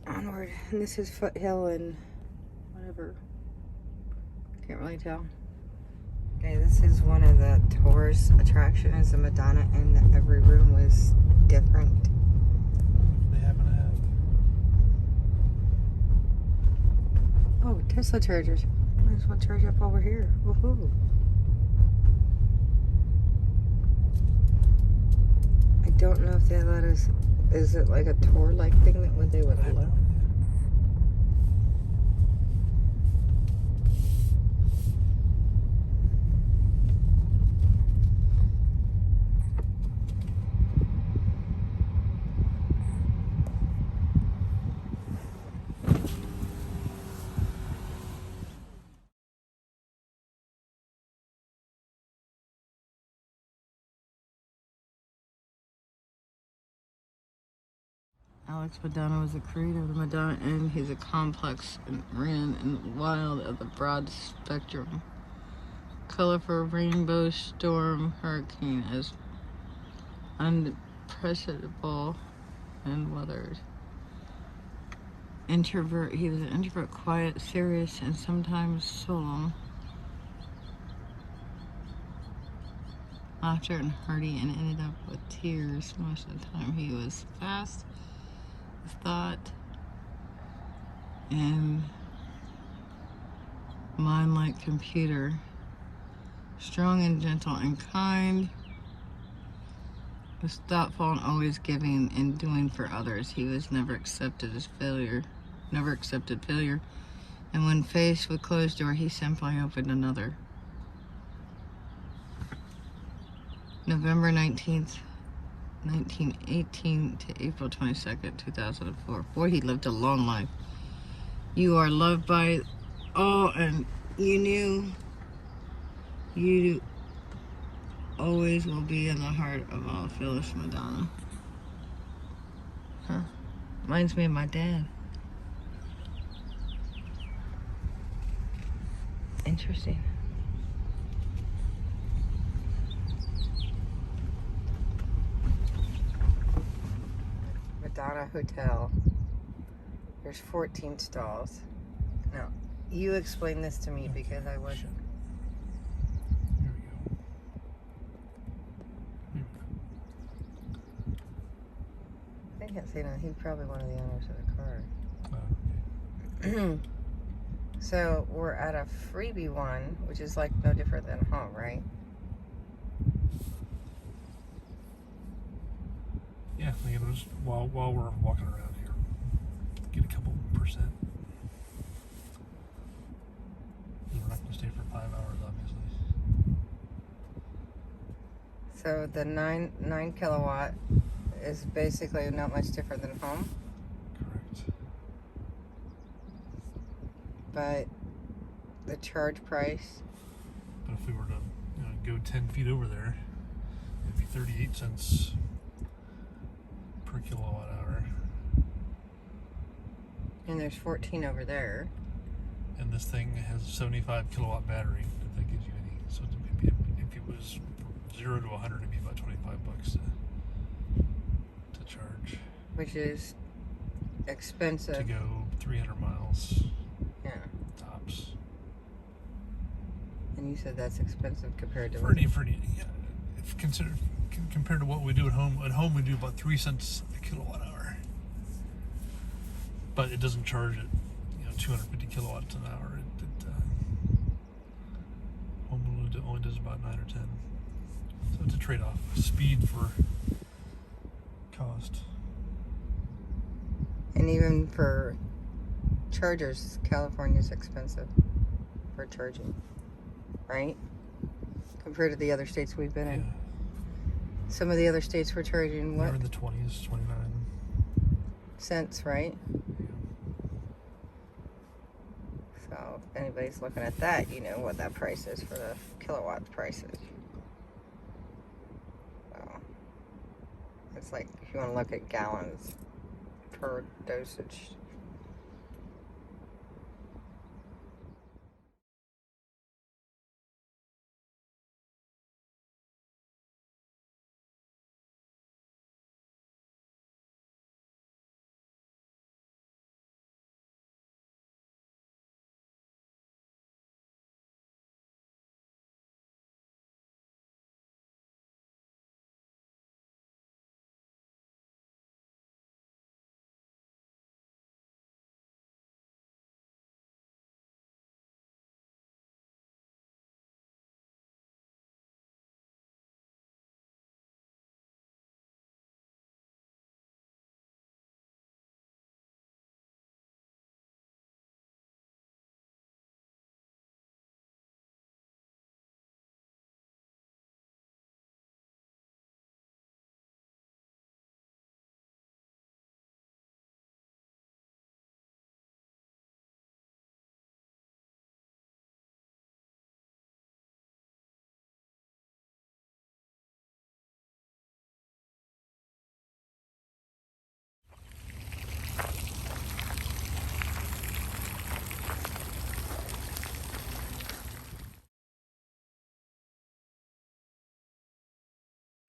onward. And this is Foothill and whatever. Can't really tell. Okay, this is one of the tourist attractions. The Madonna, and every room was different. They happen to have. Oh, Tesla chargers. Might as well charge up over here. Woohoo. I don't know if they let us. Is it like a tour-like thing that they would allow? Alex Madonna was the creator of the Madonna, and he's a complex and ran and wild of the broad spectrum. Colorful rainbow storm hurricane as unprecedented and weathered. Introvert, he was an introvert, quiet, serious, and sometimes solemn. Laughter and hearty, and ended up with tears most of the time. He was fast with thought and mind like computer. Strong and gentle and kind. Was thoughtful and always giving and doing for others. He was never accepted failure. And when faced with closed door, he simply opened another. November 19th, 1918 to April 22nd, 2004. Boy, he lived a long life. You are loved by all, and you knew you always will be in the heart of all. Phyllis Madonna. Huh. Reminds me of my dad. Interesting. Madonna Hotel. There's 14 stalls. Now, you explain this to me because I wasn't. Here we go. I can't say nothing. He's probably one of the owners of the car. Okay. So we're at a freebie one, which is like no different than home, right? Yeah, I mean, just while we're walking around here, get a couple percent. We're not going to stay for 5 hours, obviously. So the 9 kilowatt is basically not much different than home, Correct. but the charge price. But if we were to go 10 feet over there, it'd be 38 cents per kilowatt hour. And there's 14 over there. And this thing has a 75 kilowatt battery, if that gives you any. So if it was 0 to 100, it'd be about $25 to charge. Which is expensive. To go 300 miles Yeah. tops. And you said that's expensive compared to For any, yeah, if compared to what we do at home. At home, we do about 3 cents a kilowatt hour, but it doesn't charge it. 250 kilowatts an hour. Home only does about 9 or 10. So it's a trade-off: speed for cost. And even for chargers, California's expensive for charging, right? Compared to the other states we've been in. Yeah. Some of the other states were charging what? They're in the 20s, 29 cents, right? Yeah. So if anybody's looking at that, you know what that price is for the kilowatt prices. So it's like if you want to look at gallons per dosage.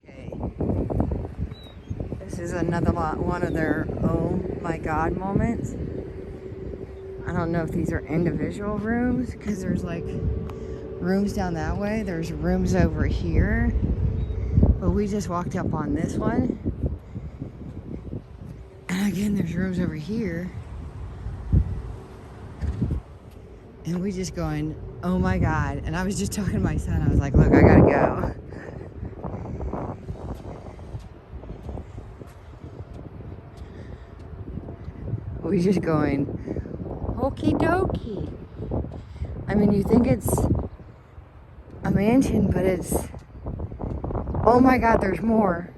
Okay. This is another one of their oh my god moments. I don't know if these are individual rooms because there's like rooms down that way. There's rooms over here. But we just walked up on this one. And again, there's rooms over here. And we just going, oh my god. And I was just talking to my son. I was like, look, I gotta go. We just going, okie dokie. I mean, you think it's a mansion, but it's, oh my god, there's more.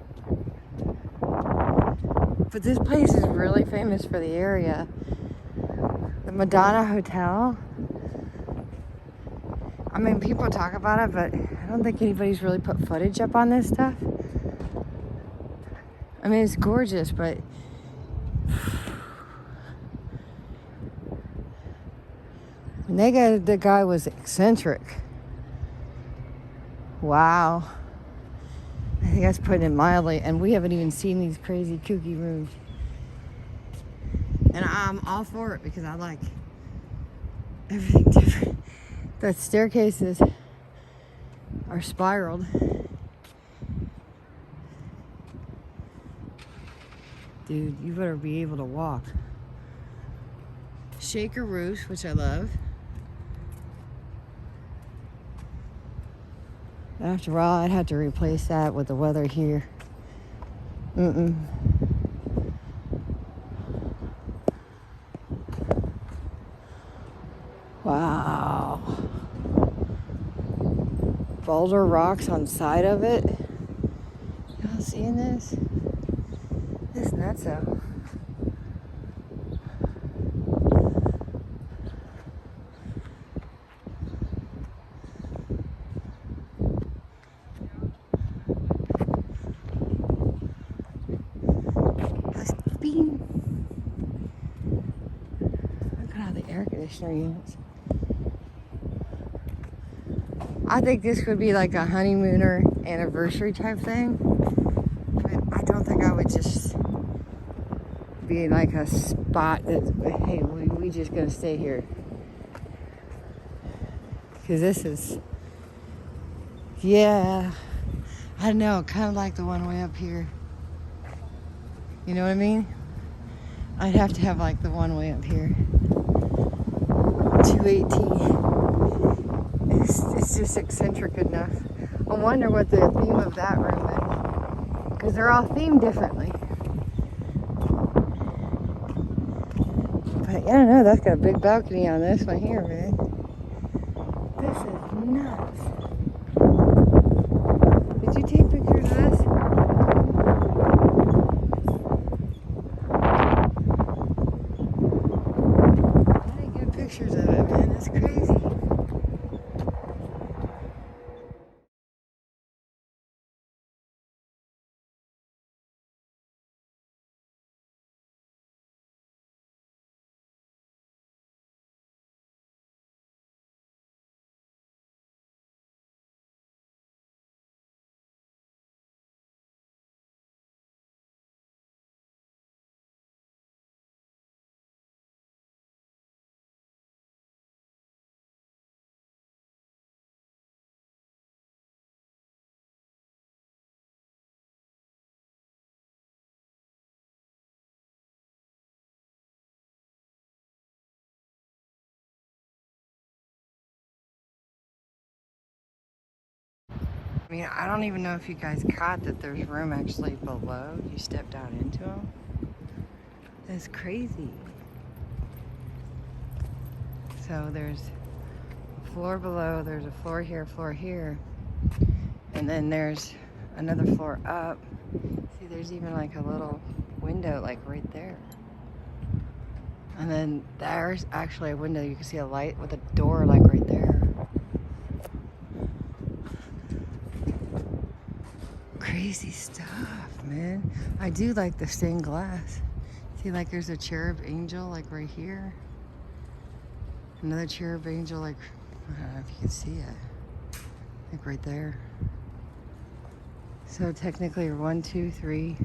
But this place is really famous for the area. The Madonna Hotel. I mean, people talk about it, but I don't think anybody's really put footage up on this stuff. I mean, it's gorgeous, but the guy was eccentric. Wow. I think that's putting it mildly, and we haven't even seen these crazy kooky rooms. And I'm all for it because I like everything different. The staircases are spiraled. Dude, you better be able to walk. Shaker roofs, which I love. After all, I'd have to replace that with the weather here. Wow. Boulder rocks on side of it. Y'all seeing this? This is nutso. Look at all the air conditioner units. I think this could be like a honeymooner anniversary type thing. But I don't think I would just be like a spot that, hey, we just gonna stay here. Because this is, yeah. I don't know, kind of like the one way up here. You know what I mean? I'd have to have like the one way up here. 218. It's just eccentric enough. I wonder what the theme of that room is. Because they're all themed differently. But yeah, I don't know, that's got a big balcony on this one here, man. This is nuts. Did you take pictures of this? I didn't get pictures of it, man. That's crazy. I mean, I don't even know if you guys caught that there's room actually below. You step down into them. That's crazy. So there's a floor below, there's a floor here, and then there's another floor up. See, there's even like a little window like right there. And then there's actually a window. You can see a light with a door like right there. Crazy stuff, man. I do like the stained glass. See, like there's a cherub angel like right here. Another cherub angel like, I don't know if you can see it. Like right there. So technically 1, 2, 3,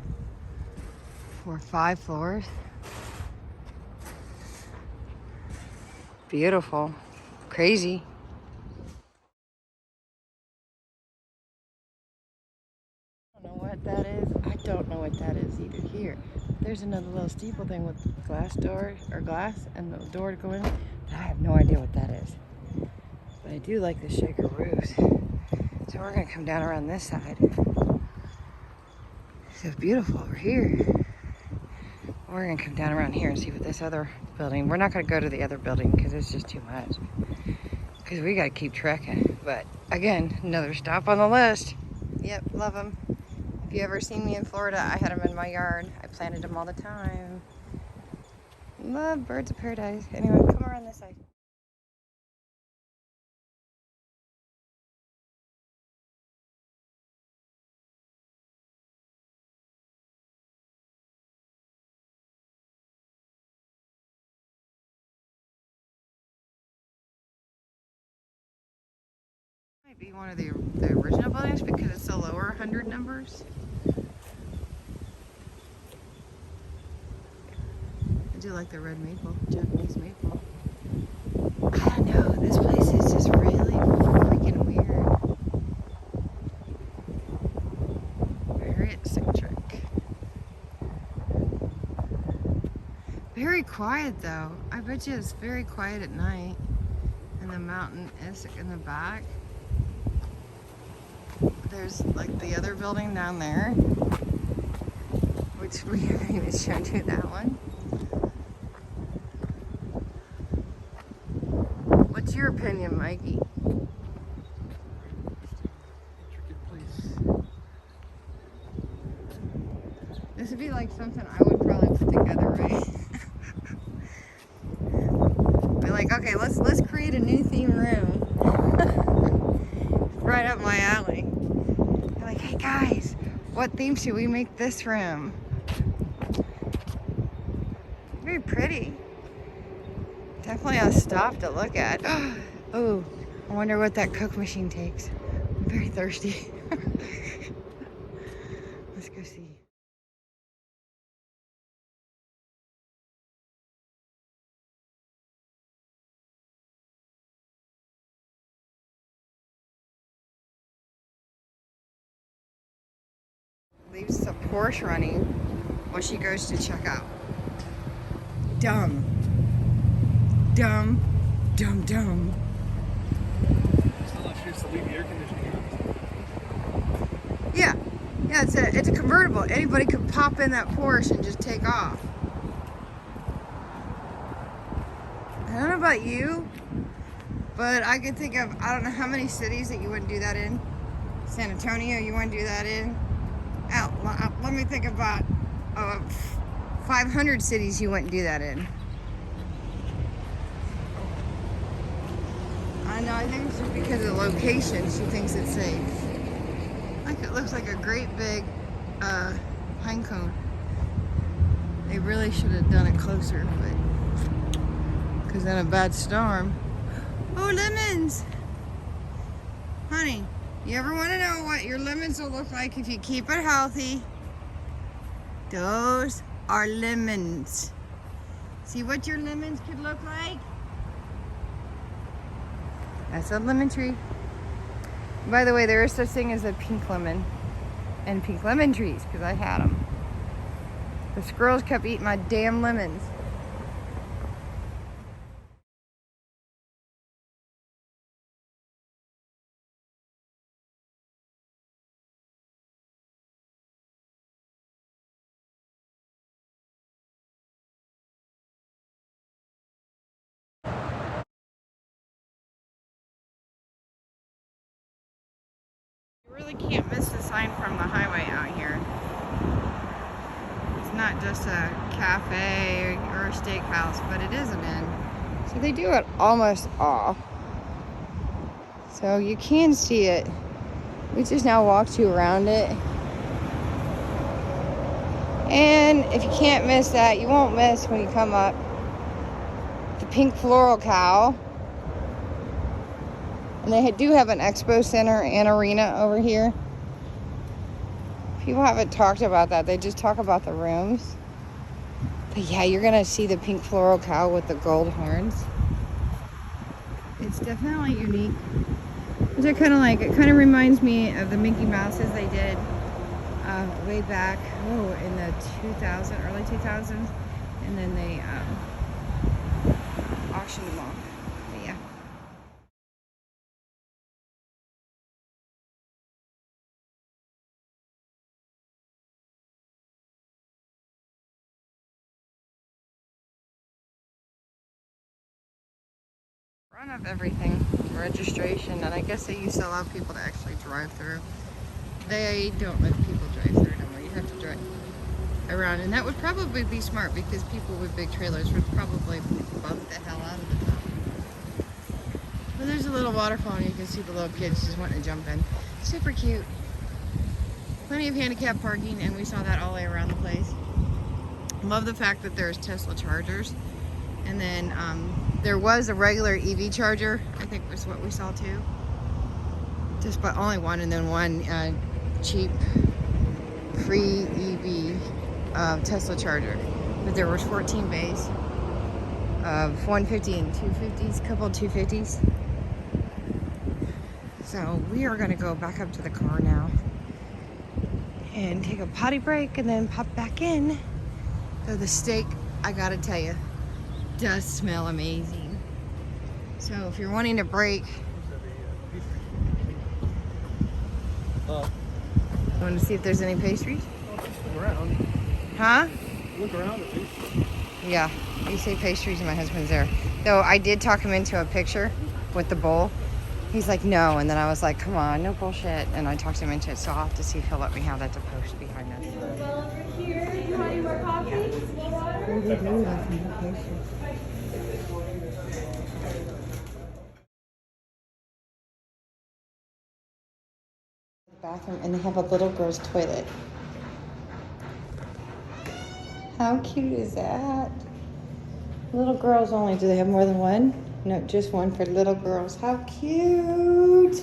4, 5 floors. Beautiful. Crazy. I don't know what that is. I don't know what that is either. Here, there's another little steeple thing with glass door or glass and the door to go in. I have no idea what that is. But I do like the shaker roofs. So we're gonna come down around this side. So beautiful over here. We're gonna come down around here and see what this other building. We're not gonna go to the other building because it's just too much. Because we gotta keep trekking. But again, another stop on the list. Yep, love them. If you ever seen me in Florida, I had them in my yard. I planted them all the time. Love birds of paradise. Anyway, come around this side. Might be one of the original buildings because it's the lower 100 numbers. I do like the red maple, Japanese maple. I don't know, this place is just really freaking weird. Very eccentric. Very quiet though. I bet you it's very quiet at night. And the mountain is in the back. There's like the other building down there, which we haven't even shown you that one. What's your opinion, Mikey? This would be like something I would probably put together, right? Be like, okay, let's create a new theme room. Right up my alley. Be like, hey guys, what theme should we make this room? Very pretty. Definitely a stop to look at. Oh, I wonder what that Coke machine takes. I'm very thirsty. Let's go see. leaves the Porsche running while she goes to check out. Dumb. Dumb. Dumb, dumb. It's not like she has to leave the air conditioning on. Yeah. Yeah, it's a convertible. Anybody could pop in that Porsche and just take off. I don't know about you, but I could think of, I don't know how many cities that you wouldn't do that in. San Antonio, you wouldn't do that in. Let me think about 500 cities you wouldn't do that in. I know, I think it's just because of the location, she thinks it's safe. Like, it looks like a great big pine cone. They really should have done it closer, but because in a bad storm. Oh, lemons! Honey, you ever want to know what your lemons will look like if you keep it healthy? Those are lemons. See what your lemons could look like? That's a lemon tree. By the way, there is such thing as a pink lemon and pink lemon trees because I had them. The squirrels kept eating my damn lemons. You really can't miss the sign from the highway out here. It's not just a cafe or a steakhouse, but it is an inn. So they do it almost all. So you can see it. We just now walked you around it. And if you can't miss that, you won't miss when you come up the pink floral cow. And they do have an expo center and arena over here. People haven't talked about that. They just talk about the rooms. But yeah, you're going to see the pink floral cow with the gold horns. It's definitely unique. Which I kind of like. It kind of reminds me of the Mickey Mouses they did way back in the early 2000s. And then they auctioned them off. But yeah. Run of everything, registration, and I guess they used to allow people to actually drive through. They don't let people drive through anymore. You have to drive around, and that would probably be smart because people with big trailers would probably bump the hell out of the top. But there's a little waterfall, and you can see the little kids just wanting to jump in. Super cute. Plenty of handicap parking, and we saw that all the way around the place. Love the fact that there's Tesla chargers, and then there was a regular EV charger, I think was what we saw too. Just but only one, and then one cheap free EV Tesla charger. But there was 14 bays of 150 and 250s, couple of 250s. So we are gonna go back up to the car now and take a potty break and then pop back in. So the steak, I gotta tell you, does smell amazing. So if you're wanting a break, want to see if there's any pastries? Look around. Huh? Look around at pastries. Yeah, you say pastries and my husband's there. Though I did talk him into a picture with the bowl. He's like, no, and then I was like, come on, no bullshit. And I talked him into it, so I'll have to see if he'll let me have that to post behind us. Well, over here, do you want any more coffee? More water? They do have some pastries. Bathroom, and they have a little girl's toilet. How cute is that? Little girls only. Do they have more than one? No, just one for little girls. How cute!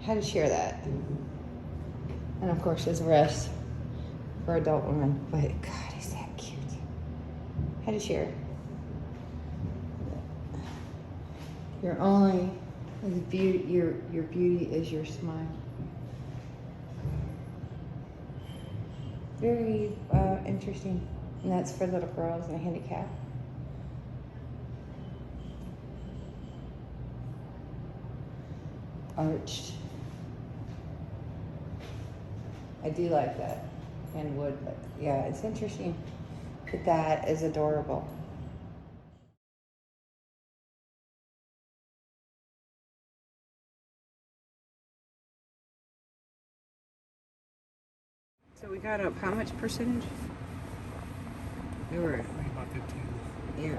How to share that? And of course, there's a rest for adult women. But God, is that cute? How to share? Your only beauty. Your beauty is your smile. very interesting. And that's for little girls and handicap. Arched. I do like that. And wood, but yeah, it's interesting. But that is adorable. So we got up how much percentage? We were, About 15. yeah.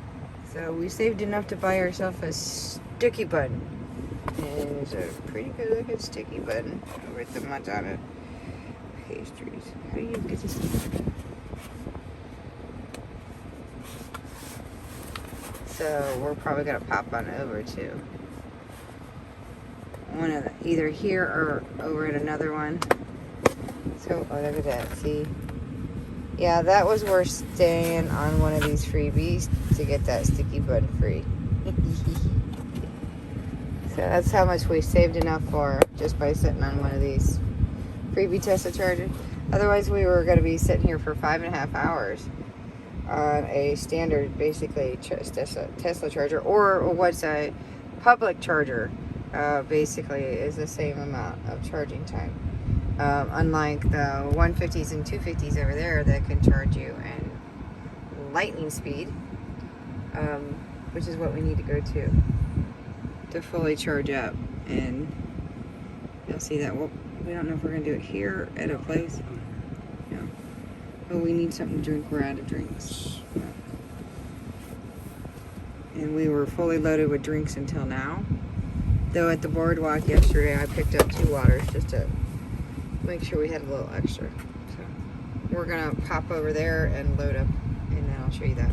So we saved enough to buy ourselves a sticky button. And it's a pretty good looking sticky button over at the Madonna pastries. How do you get this? So we're probably gonna pop on over to one of the, either here or over at another one. So, oh, look at that, see? Yeah, that was worth staying on one of these freebies to get that sticky button free. So that's how much we saved enough for just by sitting on one of these freebie Tesla chargers. Otherwise, we were going to be sitting here for 5.5 hours on a standard, basically, Tesla charger, or what's a public charger. Basically, is the same amount of charging time. Unlike the 150s and 250s over there that can charge you in lightning speed, which is what we need to go to fully charge up. And you'll see that we don't know if we're going to do it here at a place. Yeah. But we need something to drink. We're out of drinks. And we were fully loaded with drinks until now. Though at the boardwalk yesterday, I picked up 2 waters just to make sure we had a little extra. So we're gonna pop over there and load up, and then I'll show you that.